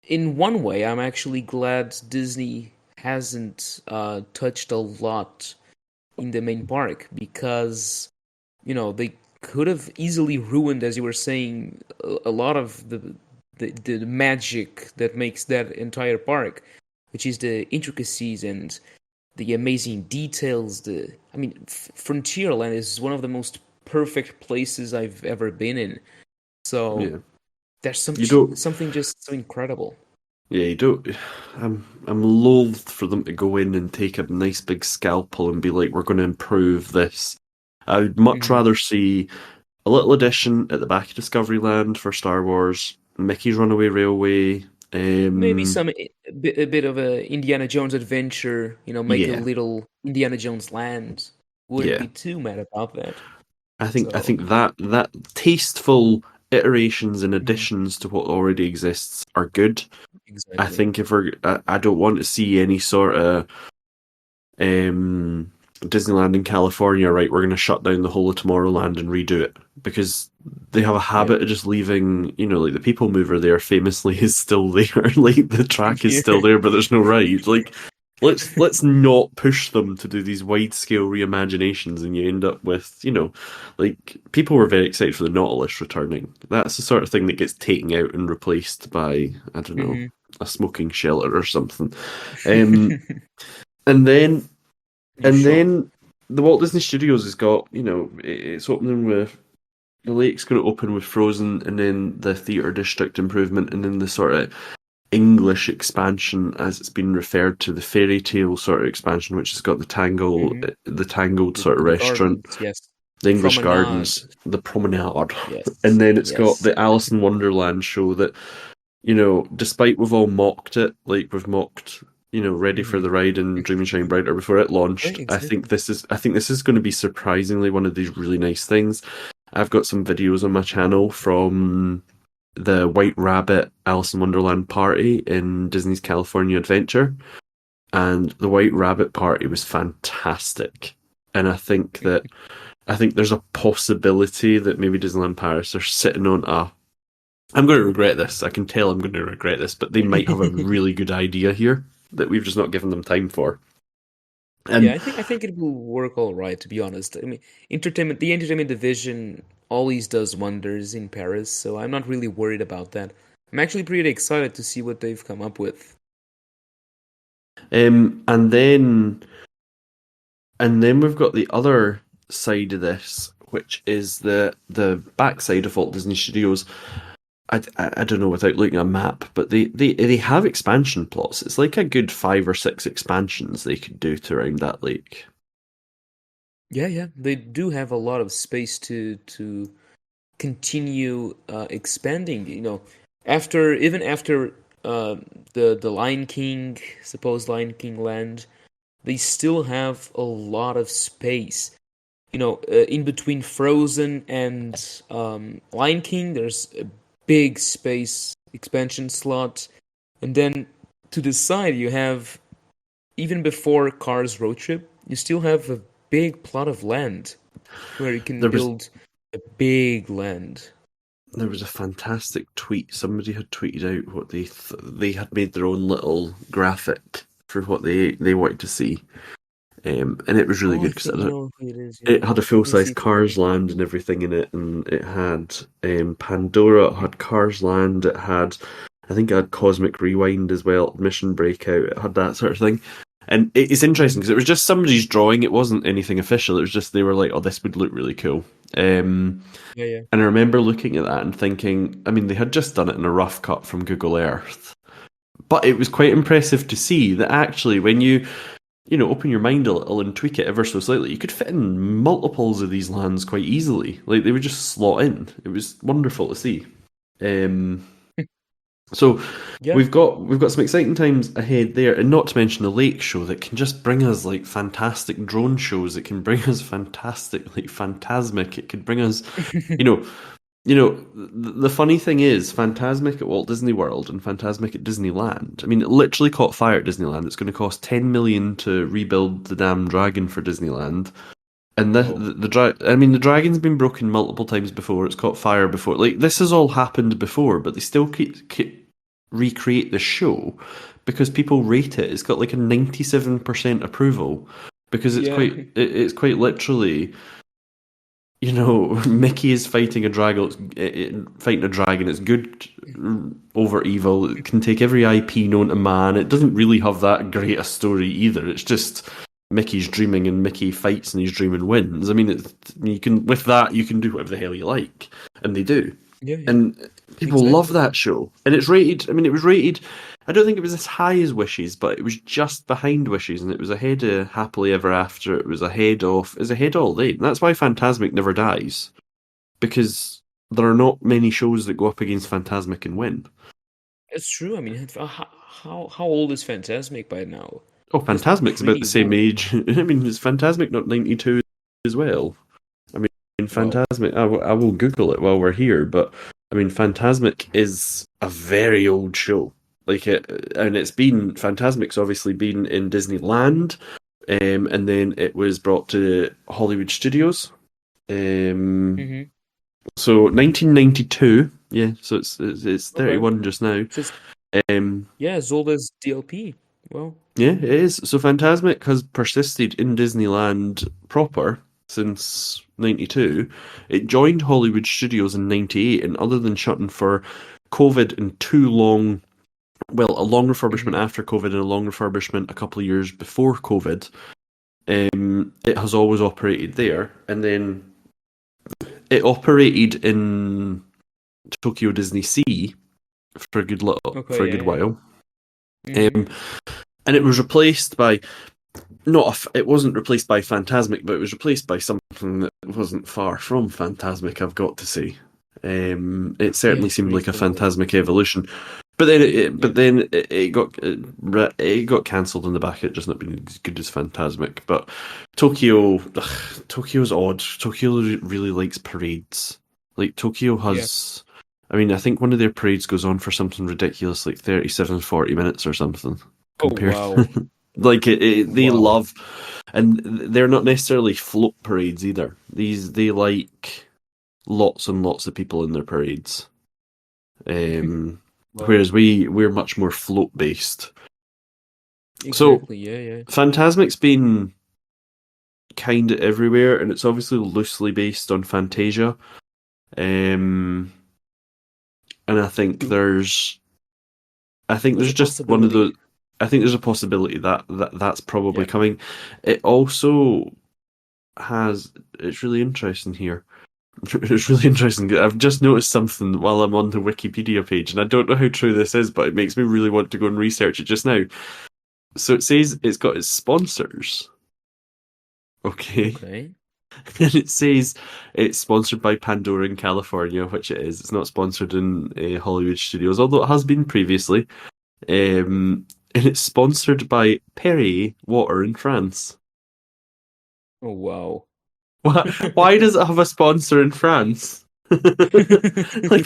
in one way, I'm actually glad Disney hasn't touched a lot in the main park because they could have easily ruined, as you were saying, a lot of the magic that makes that entire park, which is the intricacies and the amazing details. I mean, Frontierland is one of the most perfect places I've ever been in. So yeah. there's You don't. something just so incredible. Yeah, you don't. I'm loath for them to go in and take a nice big scalpel and be like, "We're going to improve this." I would much Hmm. rather see a little addition at the back of Discoveryland for Star Wars, Mickey's Runaway Railway. Maybe Um, a bit of a Indiana Jones adventure. Make a yeah, little Indiana Jones land. Wouldn't yeah. be too mad about that. I think So that tasteful iterations and mhm, additions to what already exists are good. I exactly. think if I don't want to see any sort of Disneyland in California, right? We're going to shut down the whole of Tomorrowland and redo it because they have a Yeah. habit of just leaving. Like the People Mover there famously is still there. Like the track is Yeah. still there, but there's no ride. Like let's not push them to do these wide scale reimaginations, and you end up with like people were very excited for the Nautilus returning. That's the sort of thing that gets taken out and replaced by, I don't know, Hmm. a smoking shelter or something. Um, and then You and sure? then the Walt Disney Studios has got, it's opening with the lake's going to open with Frozen, and then the theatre district improvement, and then the sort of English expansion, as it's been referred to, the fairy tale sort of expansion, which has got Hmm. the tangled sort of The restaurant, gardens, yes. the English Promenade, gardens, the promenade, and yes, then it's got yes. the Alice in Wonderland show that, despite we've all mocked it, like we've mocked, Ready for Hmm. the Ride and Dream and Shine Brighter before it launched. Exactly. I think this is going to be surprisingly one of these really nice things. I've got some videos on my channel from the White Rabbit Alice in Wonderland party in Disney's California Adventure, and the White Rabbit party was fantastic. And I think there's a possibility that maybe Disneyland Paris are sitting on a. I'm going to regret this. I can tell I'm going to regret this, but they might have a really good idea here that we've just not given them time for. Yeah, And I think it will work all right, to be honest. I mean, the entertainment division always does wonders in Paris, so I'm not really worried about that. I'm actually pretty excited to see what they've come up with. um, and then and then we've got the other side of this, which is the backside of Walt Disney Studios. I don't know without looking at a map, but they have expansion plots. It's like a good 5 or 6 expansions they could do to around that lake. Yeah, yeah, they do have a lot of space to continue expanding. After the Lion King, supposed Lion King land, they still have a lot of space. in between Frozen and Lion King, there's a big space expansion slot, and then to the side you have, even before Cars Road Trip, you still have a big plot of land where you can There was build a big land. there was a fantastic tweet. Somebody had tweeted out what they had made their own little graphic for what they wanted to see, and it was really Oh, I good because think I know who it is. it Yeah, had a let full me size see if I can. Cars Land and everything in it, and it had Pandora, it had Cars Land, it had, I think it had Cosmic Rewind as well, Mission Breakout, it had that sort of thing. And it's interesting Mhm. because it was just somebody's drawing, it wasn't anything official, it was just they were like, oh, this would look really cool. Um, Yeah, yeah. and I remember looking at that and thinking, I mean, they had just done it in a rough cut from Google Earth, but it was quite impressive to see that actually when you open your mind a little and tweak it ever so slightly, you could fit in multiples of these lands quite easily. Like they would just slot in. It was wonderful to see. Um, so Yeah. we've got some exciting times ahead there, and not to mention the lake show that can just bring us like fantastic drone shows. It can bring us fantastic like phantasmic. It could bring us, you know, the funny thing is, Phantasmic at Walt Disney World and Phantasmic at Disneyland. I mean, it literally caught fire at Disneyland. It's going to cost 10 million to rebuild the damn dragon for Disneyland. And Whoa. I mean, the dragon's been broken multiple times before. It's caught fire before. Like this has all happened before, but they still keep recreate the show because people rate it. It's got like a 97% approval because Yeah. it's quite literally, Mickey is fighting a dragon. Fighting a dragon. It's good over evil. It can take every IP known to man. It doesn't really have that great a story either. It's just Mickey's dreaming and Mickey fights and his dream and wins. I mean, you can with that you can do whatever the hell you like, and they do. Yeah, yeah. And people love Exactly. that show. And it's rated. I mean, it was rated. I don't think it was as high as Wishes, but it was just behind Wishes, and it was ahead of Happily Ever After. It was ahead all day. And that's why Phantasmic never dies, because there are not many shows that go up against Phantasmic and win. It's true. I mean, how old is Phantasmic by now? Oh, It must be Phantasmic's about the pretty same old. age. I mean, is Phantasmic not 92 as well? I mean, Wow. Phantasmic. I will Google it while we're here, but I mean, Phantasmic is a very old show. Like it, and it's been Phantasmic's obviously been in Disneyland, and then it was brought to Hollywood Studios. Um, Mm-hmm. so 1992, yeah. So it's Okay. 31 just now. So it's, Um, yeah, as old as DLP. Well, Yeah, it is. So Phantasmic has persisted in Disneyland proper since 92. It joined Hollywood Studios in 98, and other than shutting for COVID and a long refurbishment hmm after COVID and a long refurbishment a couple of years before COVID, it has always operated there. And then it operated in Tokyo Disney Sea for a okay, yeah, yeah. while. Mm-hmm. Um, and it was replaced by it wasn't replaced by Phantasmic, but it was replaced by something that wasn't far from Phantasmic, I've got to say. It Yeah, certainly it's seemed pretty like a cool. Phantasmic evolution, but then Yeah. it got cancelled in the back. It just not been as good as Phantasmic. But Tokyo, Tokyo's odd. Tokyo really likes parades. Like Tokyo Yeah. has. I mean, I think one of their parades goes on for something ridiculous, like 37, 40 minutes or something. Oh, Compared, wow. like they Wow. love, and they're not necessarily float parades either. They like lots and lots of people in their parades. Um, Wow. whereas we're much more float based. So Exactly. Yeah, yeah. Phantasmic's been kind of everywhere, and it's obviously loosely based on Fantasia. Um, and I think there's There's a just one of those. possibility. I think there's a possibility that's probably Yeah. coming. It also has. It's really interesting here. It's really interesting. I've just noticed something while I'm on the Wikipedia page, and I don't know how true this is, but it makes me really want to go and research it just now. So it says it's got its sponsors, okay, Okay. and it says it's sponsored by Pandora in California, which it is. It's not sponsored in Hollywood Studios, although it has been previously. And it's sponsored by Perrier Water in France. Oh, wow. Why does it have a sponsor in France? Like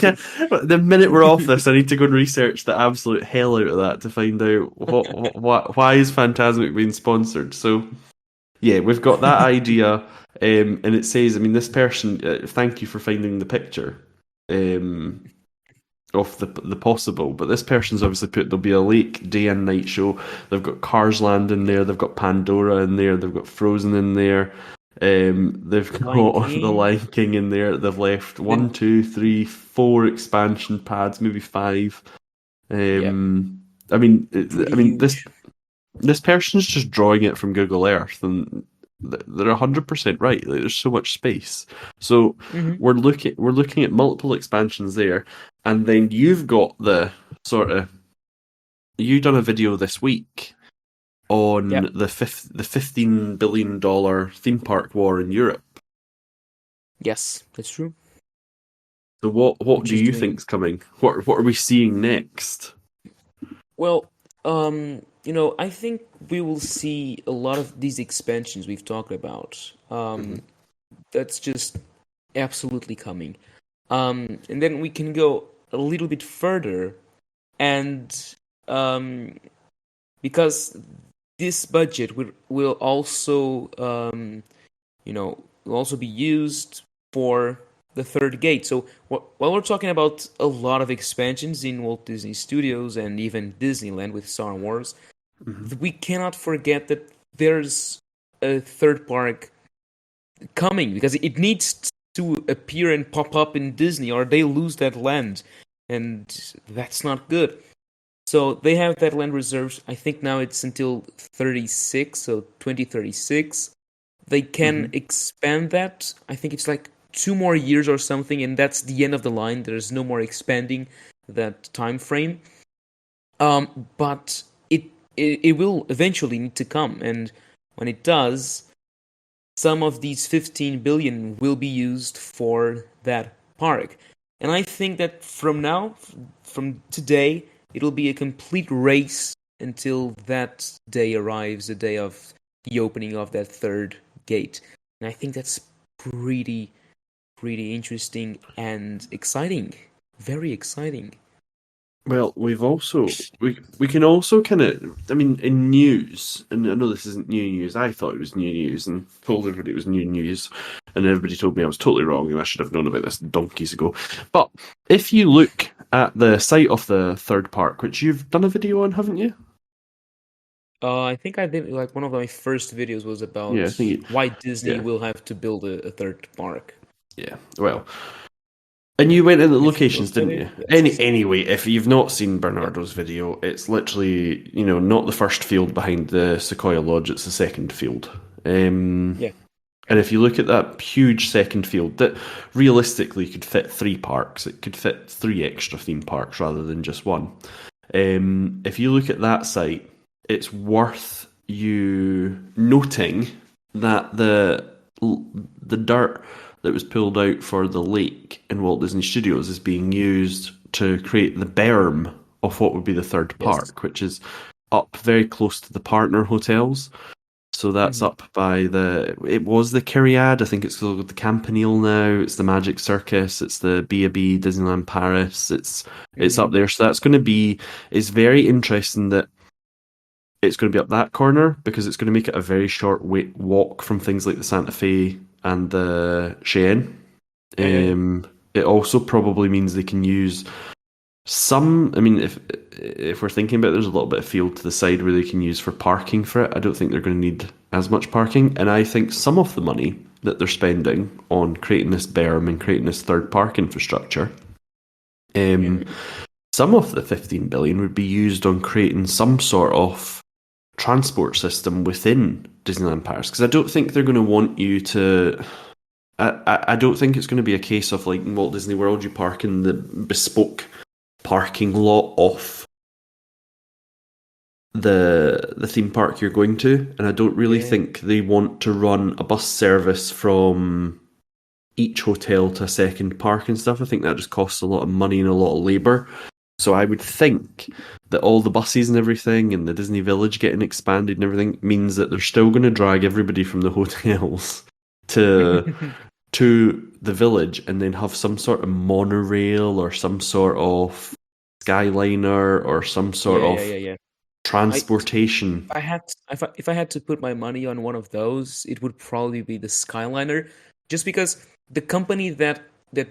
the minute we're off this, I need to go and research the absolute hell out of that to find out why is Fantasmic being sponsored. So yeah, we've got that idea, and it says, I mean, this person, thank you for finding the picture of the possible, but this person's obviously put there'll be a lake day and night show. They've got Cars Land in there, they've got Pandora in there, they've got Frozen in there. They've Lion got the King. Lion King in there. They've left Then, 4 expansion pads, maybe 5. yeah, I mean, pretty I mean huge. this person's just drawing it from Google Earth, and they're 100% right. Like, there's so much space. So Hmm. we're looking at multiple expansions there, and then you've got the sort of you done a video this week Yeah. on the $15 billion theme park war in Europe. Yes, that's true. So what Which do is you doing think's coming? What are we seeing next? well. I think we will see a lot of these expansions we've talked about. Hmm. That's just absolutely coming. And then we can go a little bit further, and um, because this budget will also will also be used for the third gate. So while we're talking about a lot of expansions in Walt Disney Studios and even Disneyland with Star Wars, Hmm. we cannot forget that there's a third park coming because it needs to appear and pop up in Disney or they lose that land, and that's not good. So they have that land reserved. I think now it's until 36, so 2036. They can Hmm. expand that. I think it's like 2 more years or something, and that's the end of the line. There's no more expanding that time frame. But it will eventually need to come, and when it does, some of these 15 billion will be used for that park. And I think that from now, from today, it'll be a complete race until that day arrives, the day of the opening of that third gate. And I think that's pretty, pretty interesting and exciting. Very exciting. Well, we can also kind of, I mean, in news, and I know this isn't new news. I thought it was new news and told everybody it was new news, and everybody told me I was totally wrong and I should have known about this donkeys ago. But if you look at the site of the third park, which you've done a video on, haven't you? I think I did like one of my first videos was Yeah, I about think why Disney yeah, will have to build a third park. yeah. Well, and you went in the If you locations, looked at didn't it, you? yes. Anyway, if you've not seen Yeah. Bernardo's video, it's literally, not the first field behind the Sequoia Lodge, it's the second field. Yeah. And if you look at that huge second field, that realistically could fit 3 parks, it could fit 3 extra theme parks rather than just one. If you look at that site, it's worth you noting that the dirt that was pulled out for the lake in Walt Disney Studios is being used to create the berm of what would be the third Yes. park, which is up very close to the partner hotels. So that's Hmm. up by it was the Kyriad, I think it's called the Campanile now, it's the Magic Circus, it's the B&B Disneyland Paris, it's up Hmm. there. So that's going to be, it's very interesting that it's going to be up that corner because it's going to make it a very short walk from things like the Santa Fe and the Cheyenne. Yeah, yeah, yeah. It also probably means they can use some. I mean, if we're thinking about it, there's a little bit of field to the side where they can use for parking for it. I don't think they're going to need as much parking, and I think some of the money that they're spending on creating this berm and creating this third park infrastructure, um, Hmm. some of the 15 billion would be used on creating some sort of transport system within Disneyland Paris, because I don't think they're going to want you to. I don't think it's going to be a case of like in Walt Disney World, you park in the bespoke parking lot off the theme park you're going to, and I don't really Yeah. think they want to run a bus service from each hotel to a second park and stuff. I think that just costs a lot of money and a lot of labour. So I would think that all the buses and everything and the Disney Village getting expanded and everything means that they're still going to drag everybody from the hotels to the village and then have some sort of monorail or some sort of skyliner or some sort Yeah, yeah, of yeah, yeah. I transportation. if I had to put my money on one of those, it would probably be the Skyliner, just because the company that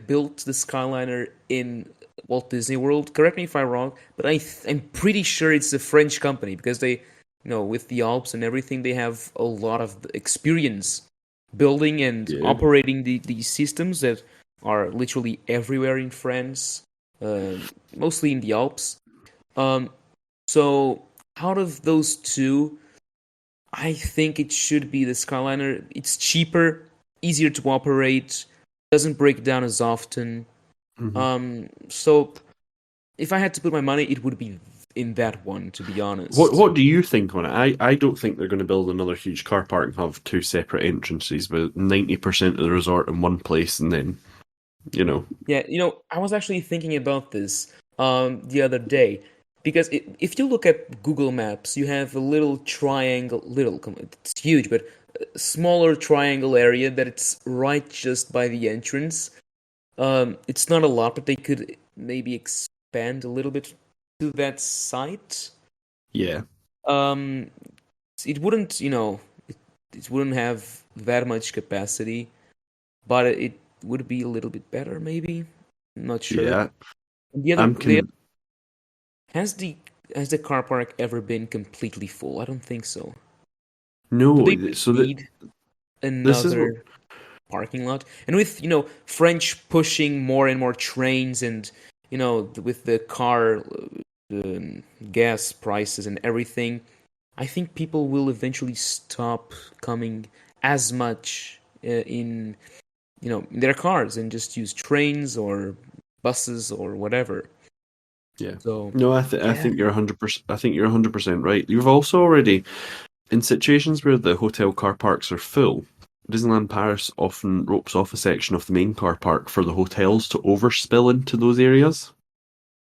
built the Skyliner in Walt Disney World. Correct me if I'm wrong, but I'm pretty sure it's a French company because they, with the Alps and everything, they have a lot of experience building and Yeah. operating these systems that are literally everywhere in France, uh, mostly in the Alps. Um, so out of those two, I think it should be the Skyliner. It's cheaper, easier to operate, doesn't break down as often. Mhm. So if I had to put my money, it would be in that one, to be honest. What do you think on it? I don't think they're going to build another huge car park and have two separate entrances with 90% of the resort in one place and then, you know. Yeah, I was actually thinking about this the other day because if you look at Google Maps, you have a little triangle, it's huge, but a smaller triangle area that it's right just by the entrance. It's not a lot, but they could maybe expand a little bit to that site. Yeah. Um, it wouldn't, it wouldn't have that much capacity, but it would be a little bit better, maybe. I'm not sure. Yeah. The other, I'm the con has the car park ever been completely full? I don't think so. Do they No, really so that need this is what another parking lot? And with French pushing more and more trains, and with the car gas prices and everything, I think people will eventually stop coming as much in their cars and just use trains or buses or whatever. yeah. So No, I yeah. think you're 100%. I think you're 100% right. You've also already in situations where the hotel car parks are full. Disneyland Paris often ropes off a section of the main car park for the hotels to overspill into those areas.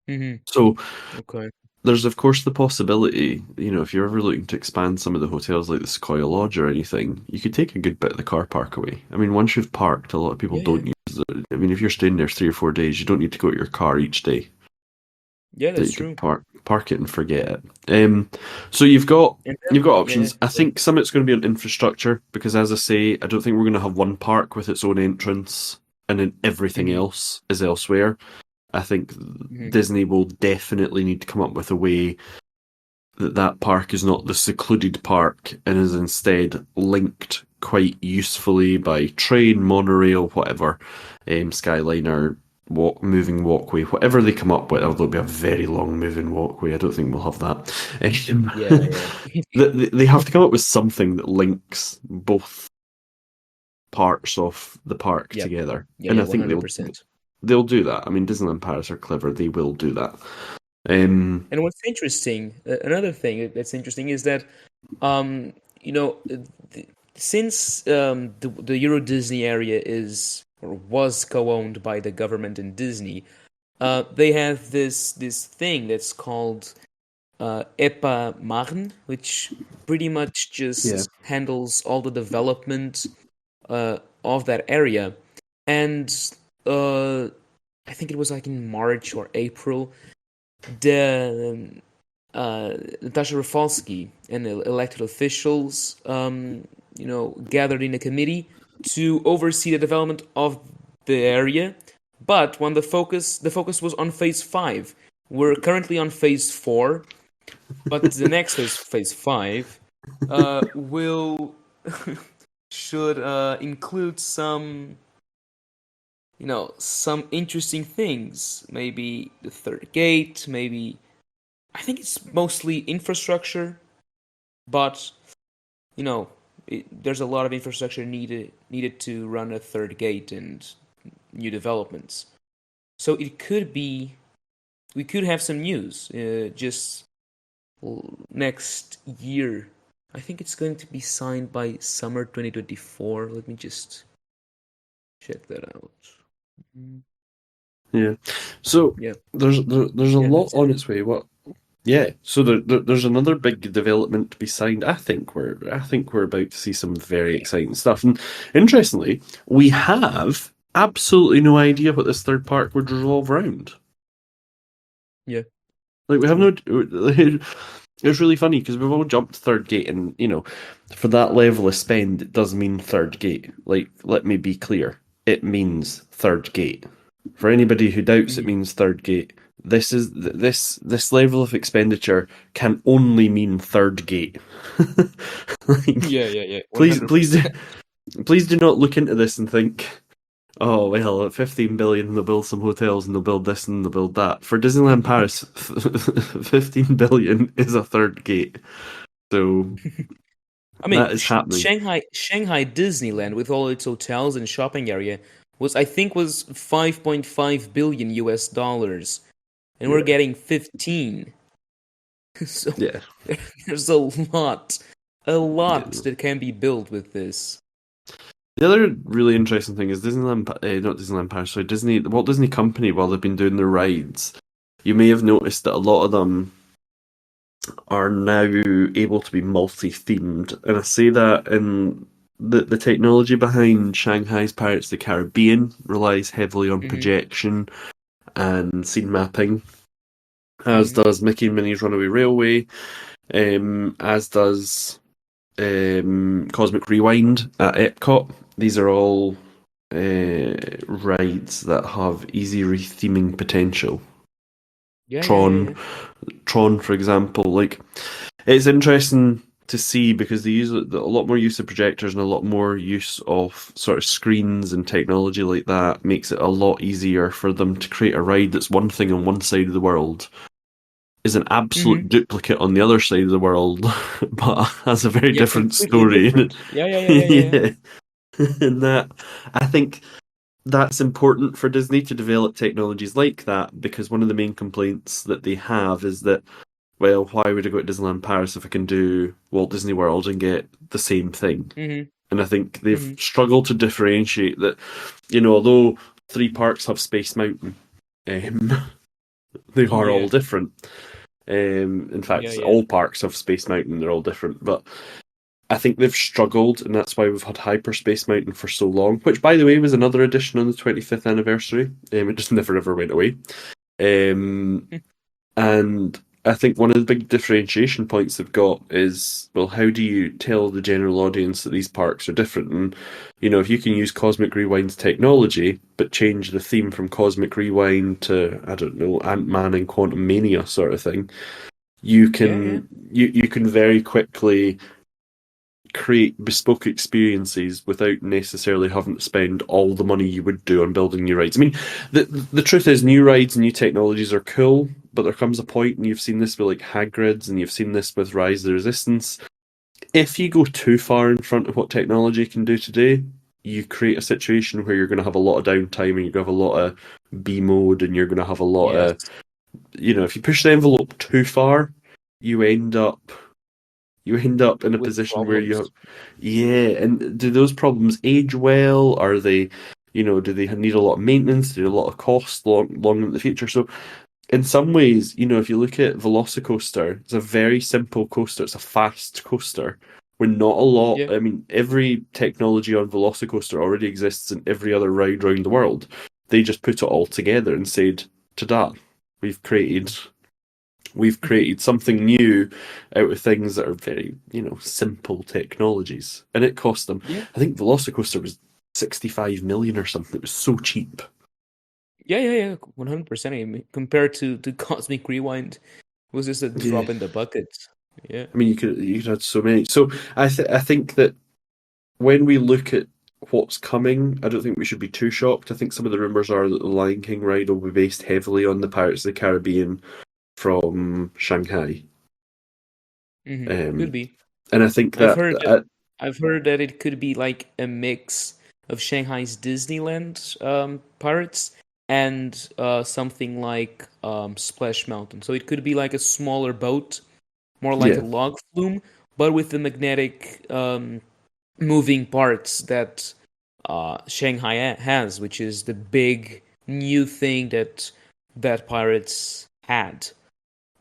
Hmm. So Okay. there's of course the possibility, if you're ever looking to expand some of the hotels like the Sequoia Lodge or anything, you could take a good bit of the car park away. I mean, once you've parked, a lot of people Yeah, yeah. don't use it. I mean, if you're staying there 3 or 4 days, you don't need to go to your car each day. Yeah, That that's you could true. park it and forget it. So you've got And you've then, got yeah, options. I sorry. think some of it's going to be on infrastructure because, as I say, I don't think we're going to have one park with its own entrance and then everything Hmm. else is elsewhere. I think Hmm. Disney will definitely need to come up with a way that park is not the secluded park and is instead linked quite usefully by train, monorail, whatever, Skyliner, moving walkway, whatever they come up with. Although it'll be a very long moving walkway, I don't think we'll have that. Yeah, yeah. They have to come up with something that links both parts of the park Yep. together, Yeah, and yeah, I think they'll 100%. they'll do that. I mean, Disneyland Paris are clever; they will do that. Um, And what's interesting, another thing that's interesting is that, um, you know, uh, since the Euro Disney area is or was co-owned by the government and Disney, they have this thing that's called EPA Marne, which pretty much yeah, just handles all the development of that area. And uh, I think it was like in March or April, the Natasha Rafalski and elected officials, gathered in a committee to oversee the development of the area. But when the focus was on phase 5. We're currently on phase 4, but the next phase 5, will should include some interesting things. Maybe the third gate. Maybe I think it's mostly infrastructure, but you know, there's a lot of infrastructure needed to run a third gate and new developments. So it could be we could have some news just next year. I think it's going to be signed by summer 2024. Let me just check that out. Mm. yeah. So Yeah, there's a yeah, lot that's it. on its way. Yeah, so there's another big development to be signed. I think we're about to see some very exciting stuff. And interestingly, we have absolutely no idea what this third park would revolve around. Yeah, Like we have true. no. It's really funny because we've all jumped third gate, and for that level of spend, it does mean third gate. Like, let me be clear, it means third gate. For anybody who doubts it Mhm. means third gate, this level of expenditure can only mean third gate. Like, Yeah, yeah, yeah, please, please, do, 100%. please do not look into this and think, oh well, at 15 billion they'll build some hotels and they'll build this and they'll build that. For Disneyland Paris, 15 billion is a third gate. So I mean, that is happening. Shanghai Disneyland with all its hotels and shopping area was 5.5 billion US dollars, and we're Yeah. getting 15. So Yeah. there's a lot Yeah. that can be built with this. The other really interesting thing is not Disneyland Paris, sorry, the Walt Disney Company, while they've been doing their rides, you may have noticed that a lot of them are now able to be multi-themed. And I say that in the technology behind Shanghai's Pirates of the Caribbean relies heavily on Hmm. projection and scene mapping, as Hmm. does Mickey and Minnie's Runaway Railway, as does Cosmic Rewind at Epcot. These are all rides that have easy retheming potential. Yeah, yeah, yeah, Tron, yeah. Tron, for example, like it's interesting to see because they use a lot more use of projectors and a lot more use of sort of screens and technology like that makes it a lot easier for them to create a ride that's one thing on one side of the world is an absolute Hmm. duplicate on the other side of the world, but has a very Yeah, different completely story. different. Yeah, yeah, yeah, yeah, yeah, yeah. Yeah, and that I think that's important for Disney to develop technologies like that because one of the main complaints that they have is that, well, why would I go to Disneyland Paris if I can do Walt Disney World and get the same thing? Hmm. And I think they've Hmm. struggled to differentiate that, although three parks have Space Mountain, um, they are all Yeah, different. In yeah, fact, yeah. all parks have Space Mountain, they're all different. But I think they've struggled, and that's why we've had Hyperspace Mountain for so long, which, by the way, was another addition on the 25th anniversary. It just never ever went away. Um, and I think one of the big differentiation points they've got is, well, how do you tell the general audience that these parks are different? And, if you can use Cosmic Rewind's technology, but change the theme from Cosmic Rewind to, I don't know, Ant-Man and Quantum Mania sort of thing, you Yeah, yeah. can you can very quickly create bespoke experiences without necessarily having to spend all the money you would do on building new rides. I mean, the truth is, new rides and new technologies are cool, but there comes a point, and you've seen this with like Hagrid's, and you've seen this with Rise of the Resistance. If you go too far in front of what technology can do today, you create a situation where you're going to have a lot of downtime, and you're going to have a lot of B mode, and you're going to have a lot of, Yes. if you push the envelope too far, you end up you end up in a With position where you have, problems. yeah, and do those problems age well? Are they, do they need a lot of maintenance? Do they need a lot of cost long in the future? So in some ways, if you look at Velocicoaster, it's a very simple coaster. It's a fast coaster. We're not a lot. Yeah. I mean, every technology on Velocicoaster already exists in every other ride around the world. They just put it all together and said, "Ta-da! We've created we've created something new out of things that are very, simple technologies." And it cost them, Yeah. I think Velocicoaster was 65 million or something. It was so cheap. Yeah, yeah, yeah. 100%. I mean, compared to Cosmic Rewind, it was just a Yeah. drop in the bucket. Yeah. I mean, you could have so many. So I think that when we look at what's coming, I don't think we should be too shocked. I think some of the rumors are that the Lion King ride will be based heavily on the Pirates of the Caribbean from Shanghai. Could Um, be. and I think I've that heard that I've heard that it could be like a mix of Shanghai's Disneyland pirates and something like Splash Mountain. So it could be like a smaller boat, more like a yeah, log flume, but with the magnetic moving parts that Shanghai has, which is the big new thing that pirates had.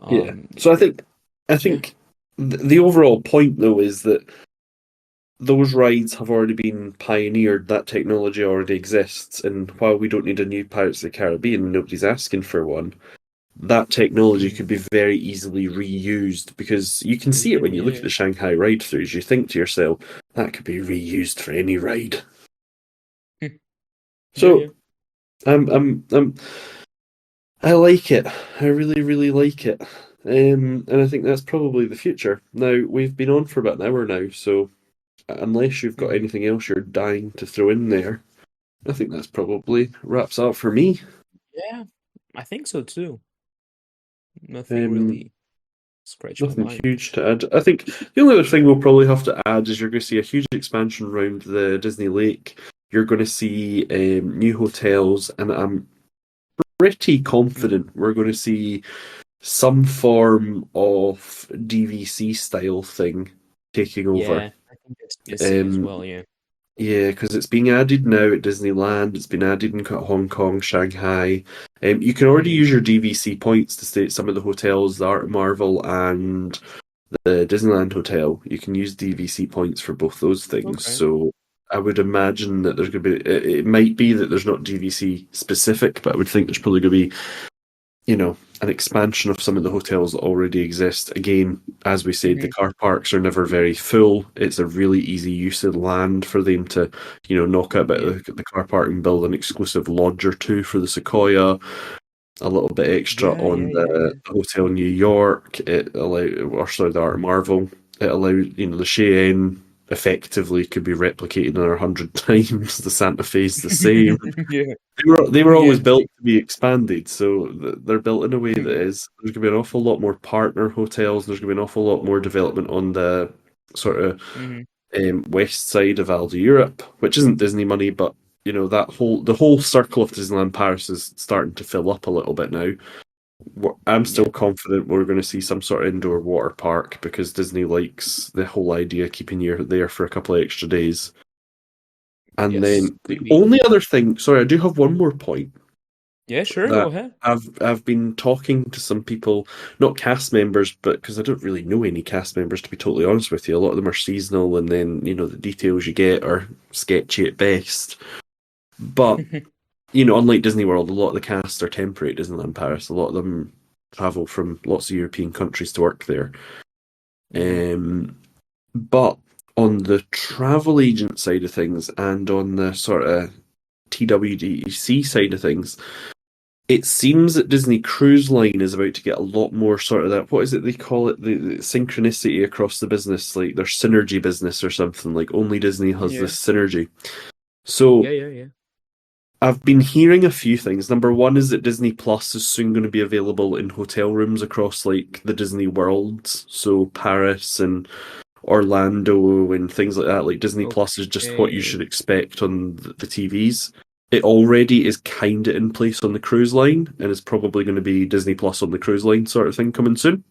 Yeah. Um, So I yeah. think the overall point though is that those rides have already been pioneered. That technology already exists, and while we don't need a new Pirates of the Caribbean, nobody's asking for one. That technology Mhm. could be very easily reused because you can see it Yeah, when you look yeah. at the Shanghai ride throughs. You think to yourself, that could be reused for any ride. Hmm. Yeah, So yeah. I like it. I really, really like it. And I think that's probably the future. Now, we've been on for about an hour now, so unless you've got Hmm. anything else you're dying to throw in there, I think that's probably wraps up for me. Yeah, I think so too. Nothing Um, really scratched my Nothing mind. huge to add. I think the only other thing we'll probably have to add is you're going to see a huge expansion around the Disney Lake. You're going to see new hotels, and I'm pretty Mhm. confident we're going to see some form of DVC style thing taking over. Yeah, I think that's missing as Um, well. Yeah. yeah, because it's being added now at Disneyland. It's been added in Hong Kong, Shanghai. You can already Hmm. use your DVC points to stay at some of the hotels, the Art of Marvel and the Disneyland Hotel. You can use DVC points for both those things. Okay. So I would imagine that there's going to be. It might be that there's not DVC specific, but I would think there's probably going to be an expansion of some of the hotels that already exist. Again, as we said, the Hmm. car parks are never very full. It's a really easy use of land for them to, knock out a bit Yeah. of the car park and build an exclusive lodge or two for the Sequoia, a little bit extra Yeah, yeah, on yeah, the yeah. Hotel New York. Or sorry, the Art of Marvel. It allows, the Cheyenne effectively could be replicated another 100 times. The Santa Fe's the same. Yeah. They were Yeah. always built to be expanded, so they're built in a way that Hmm. is there's going to be an awful lot more partner hotels. There's going to be an awful lot more development on the sort of Hmm. west side of Aldo Europe, which isn't Disney money, but the whole circle of Disneyland Paris is starting to fill up a little bit now. I'm still Yeah. confident we're going to see some sort of indoor water park because Disney likes the whole idea of keeping you there for a couple of extra days. And Yes, then the could be. only other thing, sorry, I do have one more point Yeah, sure. Go that ahead. I've been talking to some people, not cast members, but because I don't really know any cast members to be totally honest with you. A lot of them are seasonal, and then the details you get are sketchy at best. But unlike Disney World, a lot of the cast are temporary at Disneyland Paris. A lot of them travel from lots of European countries to work there. Hmm. But on the travel agent side of things and on the sort of TWDC side of things, it seems that Disney Cruise Line is about to get a lot more sort of that. What is it they call it? The synchronicity across the business, like their synergy business or something. Like only Disney has Yeah. this synergy. So Yeah, yeah, yeah. I've been hearing a few things. Number one is that Disney Plus is soon going to be available in hotel rooms across like the Disney worlds, so Paris and Orlando and things like that. Like Disney Plus is just what you Okay. should expect on the TVs. It already is kind of in place on the cruise line, and it's probably going to be Disney Plus on the cruise line sort of thing coming soon.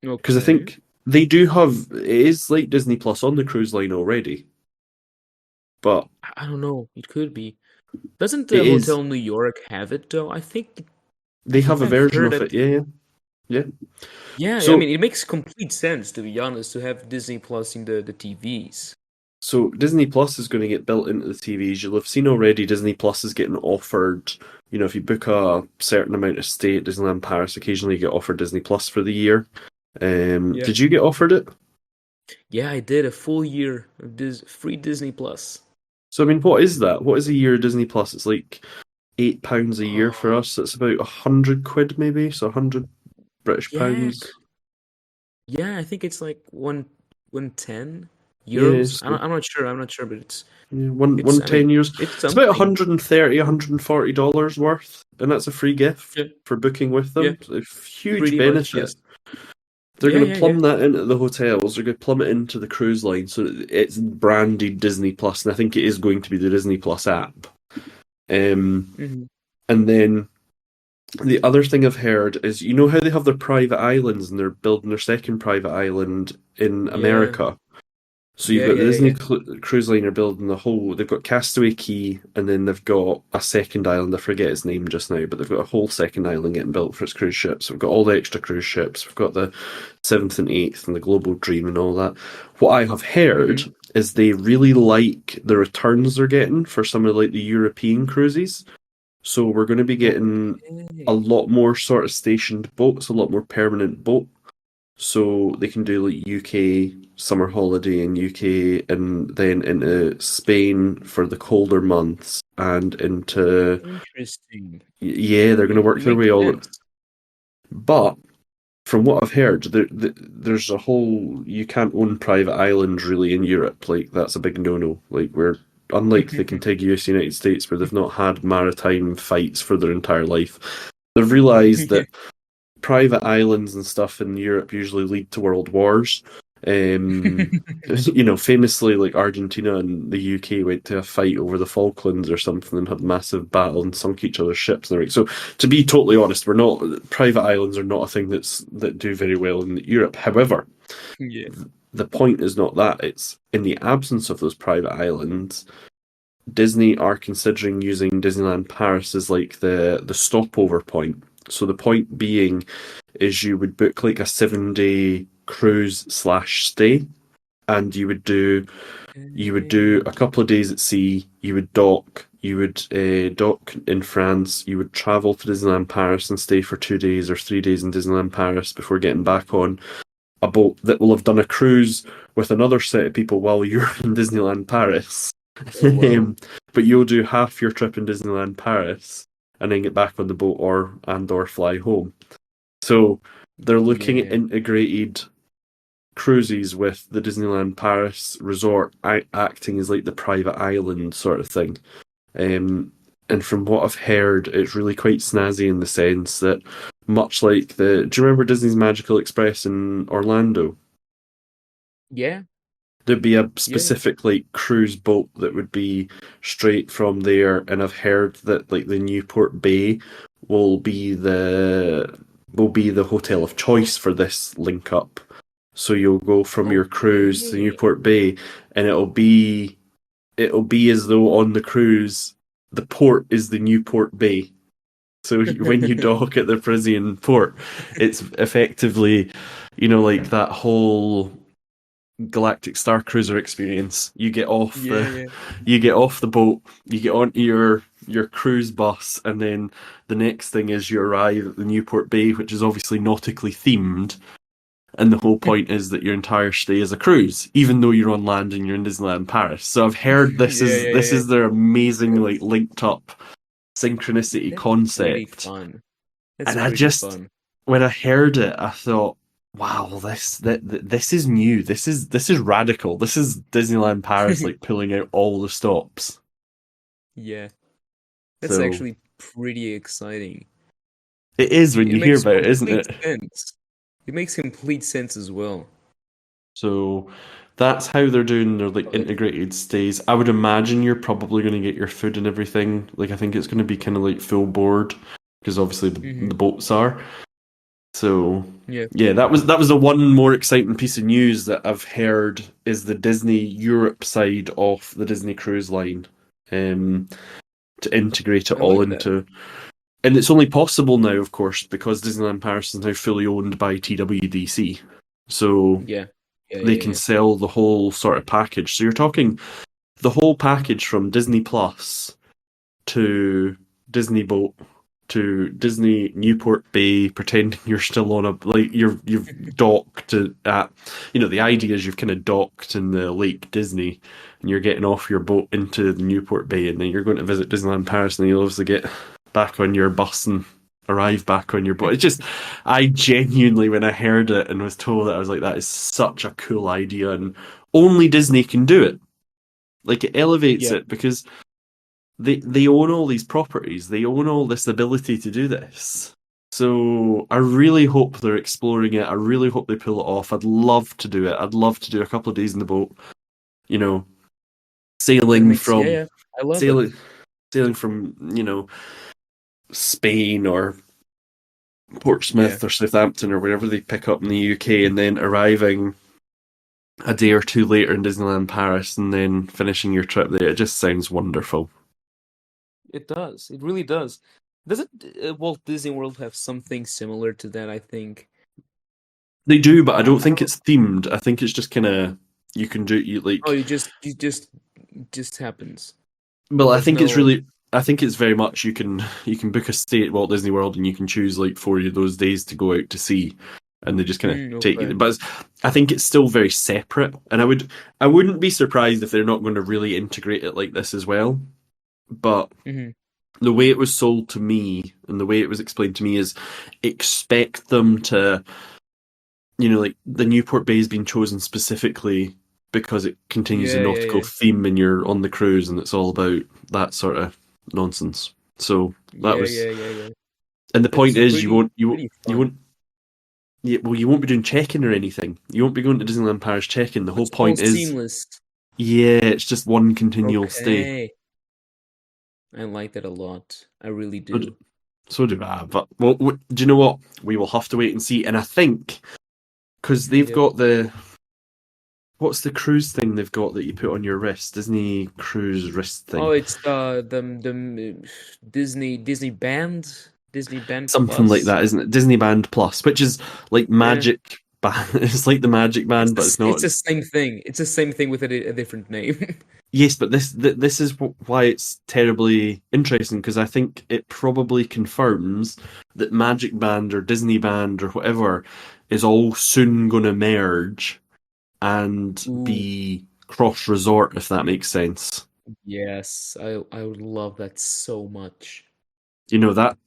Because I Okay. think they do have it is like Disney Plus on the cruise line already, but I don't know. It could be. Doesn't it the is Hotel New York have it though? I they think have a I've version heard of it. that. Yeah, yeah, yeah. Yeah, I So mean, it makes complete sense to be honest to have Disney Plus in the TVs. So Disney Plus is going to get built into the TVs. You'll have seen already Disney Plus is getting offered, if you book a certain amount of stay at Disneyland Paris, occasionally you get offered Disney Plus for the year. Yeah. Did you get offered it? Yeah, I did a full year of free Disney Plus. So I mean, what is that? What is a year of Disney Plus? It's like £8 a year for Uh, us. It's about 100 quid maybe, so 100 British yeah, pounds. yeah, I think it's like 110 Yeah, euros. so I'm not sure. I'm not sure, but yeah, one it's one I mean, 10 years. it's It's about something. 130, $140 worth, and that's a free gift Yeah, for booking with yeah, them. It's a huge pretty much, benefit. yes. They're Yeah, going to yeah, yeah. plumb that into the hotels. They're going to plumb it into the cruise line, so it's branded Disney Plus, and I think it is going to be the Disney Plus app. Um, Hmm. and then the other thing I've heard is, how they have their private islands, and they're building their second private island in Yeah. America. So you've Yeah, got the yeah, yeah, Disney yeah. Cruise Liner building the whole. They've got Castaway Key, and then they've got a second island. I forget its name just now, but they've got a whole second island getting built for its cruise ships. We've got all the extra cruise ships. We've got the seventh and eighth, and the Global Dream, and all that. What I have heard Hmm. is they really like the returns they're getting for some of like the European cruises. So we're going to be getting a Okay. lot more sort of stationed boats, a lot more permanent boat, so they can do like UK summer holiday in UK and then into Spain for the colder months and into Interesting. yeah, they're going to It work their makes way all. sense. But from what I've heard, there's a whole you can't own private islands really in Europe. Like that's a big no-no. Like we're unlike the contiguous United States where they've not had maritime fights for their entire life. They've realised Yeah. that private islands and stuff in Europe usually lead to world wars. Um, famously, like Argentina and the UK went to a fight over the Falklands or something and had a massive battle and sunk each other's ships and everything. So, to be totally honest, we're not private islands are not a thing that do very well in Europe. However, Yeah. the point is not that; it's in the absence of those private islands. Disney are considering using Disneyland Paris as like the stopover point. So the point being is you would book like a 7 day cruise slash stay, and you would do a couple of days at sea. You would dock. You would dock in France. You would travel to Disneyland Paris and stay for 2 days or 3 days in Disneyland Paris before getting back on a boat that will have done a cruise with another set of people while you're in Disneyland Paris. Oh wow. But you'll do half your trip in Disneyland Paris and then get back on the boat or fly home. So they're looking at Yeah. integrated cruises with the Disneyland Paris resort acting as like the private island sort of thing. And from what I've heard, it's really quite snazzy in the sense that much like do you remember Disney's Magical Express in Orlando? Yeah. There'd be a Yeah. Yeah. specific like cruise boat that would be straight from there, and I've heard that like the Newport Bay will be the will be the hotel of choice for this link up. So you'll go from your cruise to Okay. Newport Bay, and it'll be as though on the cruise the port is the Newport Bay. So when you dock at the Parisian port, it's effectively, like that whole Galactic Star Cruiser experience. Yeah, yeah. You get off the boat, you get onto your cruise bus, and then the next thing is you arrive at the Newport Bay, which is obviously nautically themed. And the whole point is that your entire stay is a cruise, even though you're on land and you're in Disneyland Paris. So I've heard this Yeah, is yeah, this yeah. is their amazing like That's linked up synchronicity that's pretty concept. fun. That's And I pretty just fun. when I heard it, I thought, wow, this is new. This is radical. This is Disneyland Paris like pulling out all the stops. Yeah. That's So actually pretty exciting. it is when It you hear makes about it, isn't complete it? sense. It makes complete sense as well. So that's how they're doing their like But integrated stays. I would imagine you're probably going to get your food and everything. Like I think it's going to be kind of like full board because obviously the hmm boats are. So yeah. yeah, that was the one more exciting piece of news that I've heard is the Disney Europe side of the Disney Cruise Line, um, to integrate it I all like that. into. And it's only possible now, of course, because Disneyland Paris is now fully owned by TWDC. So Yeah. Yeah, they yeah, can yeah. sell the whole sort of package. So you're talking the whole package from Disney Plus to Disney Boat to Disney Newport Bay, pretending you're still on a like you've docked at the idea is you've kind of docked in the Lake Disney and you're getting off your boat into the Newport Bay and then you're going to visit Disneyland Paris and you'll obviously get back on your bus and arrive back on your boat. It's just I genuinely when I heard it and was told it, I was like, that is such a cool idea and only Disney can do it. Like it elevates Yeah. it because they own all these properties. They own all this ability to do this. So I really hope they're exploring it. I really hope they pull it off. I'd love to do it. I'd love to do a couple of days in the boat. You know, That sailing makes, yeah, from yeah. I love it. sailing sailing from Spain or Yeah. Portsmouth or Southampton or wherever they pick up in the UK, and then arriving a day or two later in Disneyland Paris and then finishing your trip there. It just sounds wonderful. It does. It really does. Doesn't Walt Disney World have something similar to that? I think. They do, but I don't I think don't know. it's themed. I think it's just kind of you can do you Oh, like. just happens. Well, I There's think it's no. really. I think it's very much you can book a stay at Walt Disney World and you can choose like 4 of those days to go out to sea, and they just kind of take you. Okay. But I think it's still very separate, and I wouldn't be surprised if they're not going to really integrate it like this as well. But Mm-hmm. the way it was sold to me and the way it was explained to me is expect them to, like the Newport Bay has been chosen specifically because it continues a Yeah, yeah, nautical yeah, theme and you're on the cruise and it's all about that sort of nonsense. So that yeah, was, yeah, yeah, yeah. and the point That's is you pretty won't, you won't, pretty you fun. won't, yeah, well, you won't be doing check-in or anything. You won't be going to Disneyland Paris check-in. The whole It's all point is, seamless. yeah, it's just one continual stay. Okay. I like that a lot. I really So, do. so do I. But well, do you know what? We will have to wait and see. And I think because they've Yep. got what's the cruise thing they've got that you put on your wrist? Disney cruise wrist Oh, thing, it's the Disney Band something like Plus. that, isn't it? Disney Band Plus, which is like Yeah. Magic Band. It's like the Magic Band, but it's not. It's the same thing. It's the same thing with a different name. Yes, but this is why it's terribly interesting because I think it probably confirms that Magic Band or Disney Band or whatever is all soon going to merge and Ooh, be cross resort, if that makes sense. yes. I would love that so much. That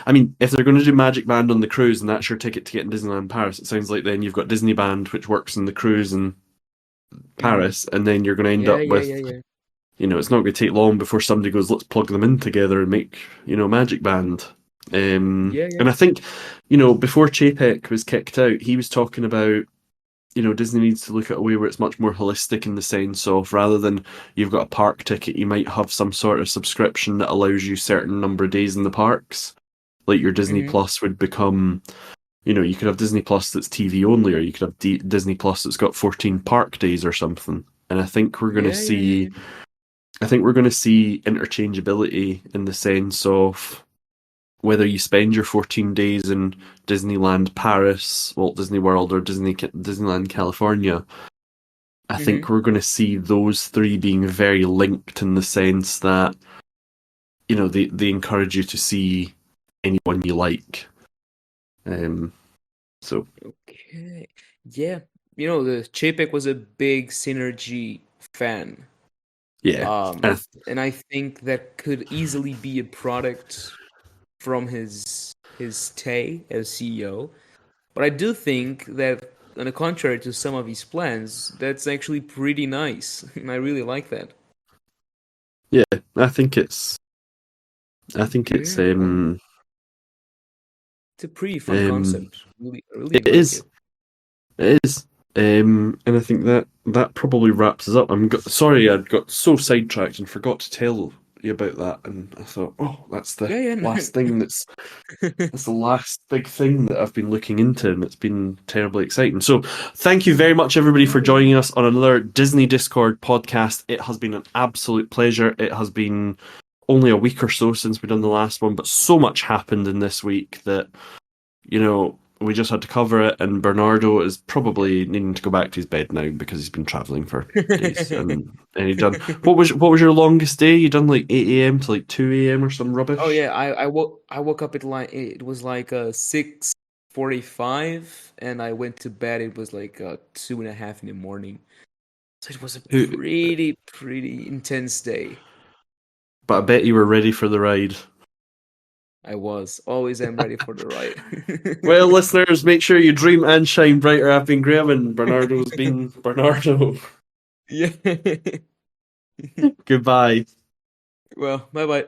I mean, if they're going to do Magic Band on the cruise and that's your ticket to get in Disneyland Paris, it sounds like then you've got Disney Band, which works in the cruise in Hmm. Paris, and then you're going to end Yeah, up yeah, with, yeah, yeah. it's not going to take long before somebody goes, let's plug them in together and make, Magic Band. Yeah, yeah. And I think, before Chapek was kicked out, he was talking about Disney needs to look at a way where it's much more holistic in the sense of rather than you've got a park ticket, you might have some sort of subscription that allows you certain number of days in the parks. Like your Disney Hmm. Plus would become, you could have Disney Plus that's TV only, or you could have Disney Plus that's got 14 park days or something. And Yeah, yeah, yeah, yeah. I think we're going to see interchangeability in the sense of whether you spend your 14 days in Disneyland Paris, Walt Disney World, or Disneyland California, I Hmm. think we're going to see those three being very linked in the sense that, they encourage you to see anyone you like. Um, so, Okay. Yeah. The Chapek was a big Synergy fan. yeah. Um, And and I think that could easily be a product from his stay as CEO. But I do think that, on the contrary to some of his plans, that's actually pretty nice, and I really like that. yeah, I think it's, I think it's, Yeah, it's a pretty fun um, concept. Really, I really it like is. it. It is. And I think that probably wraps us up. Sorry, I got so sidetracked and forgot to tell you about that. And I thought, oh, that's the Yeah, last thing yeah. that's the last big thing that I've been looking into, and it's been terribly exciting. So, thank you very much, everybody, Oh for yeah. joining us on another Disney Discord podcast. It has been an absolute pleasure. It has been only a week or so since we've done the last one, but so much happened in this week that we just had to cover it, and Bernardo is probably needing to go back to his bed now because he's been travelling for days. And he done what was your longest day? You done like 8 a.m. to like 2 a.m. or some Oh rubbish? yeah, I woke up at like it was like 6:45, and I went to bed. It was like 2:30 in the morning. So it was a Who? pretty intense day. But I bet you were ready for the ride. I was always am ready for the ride. Well, listeners, make sure you dream and shine brighter. I've been Graeme and Bernardo's been Bernardo. Yeah. Goodbye. Well, bye bye.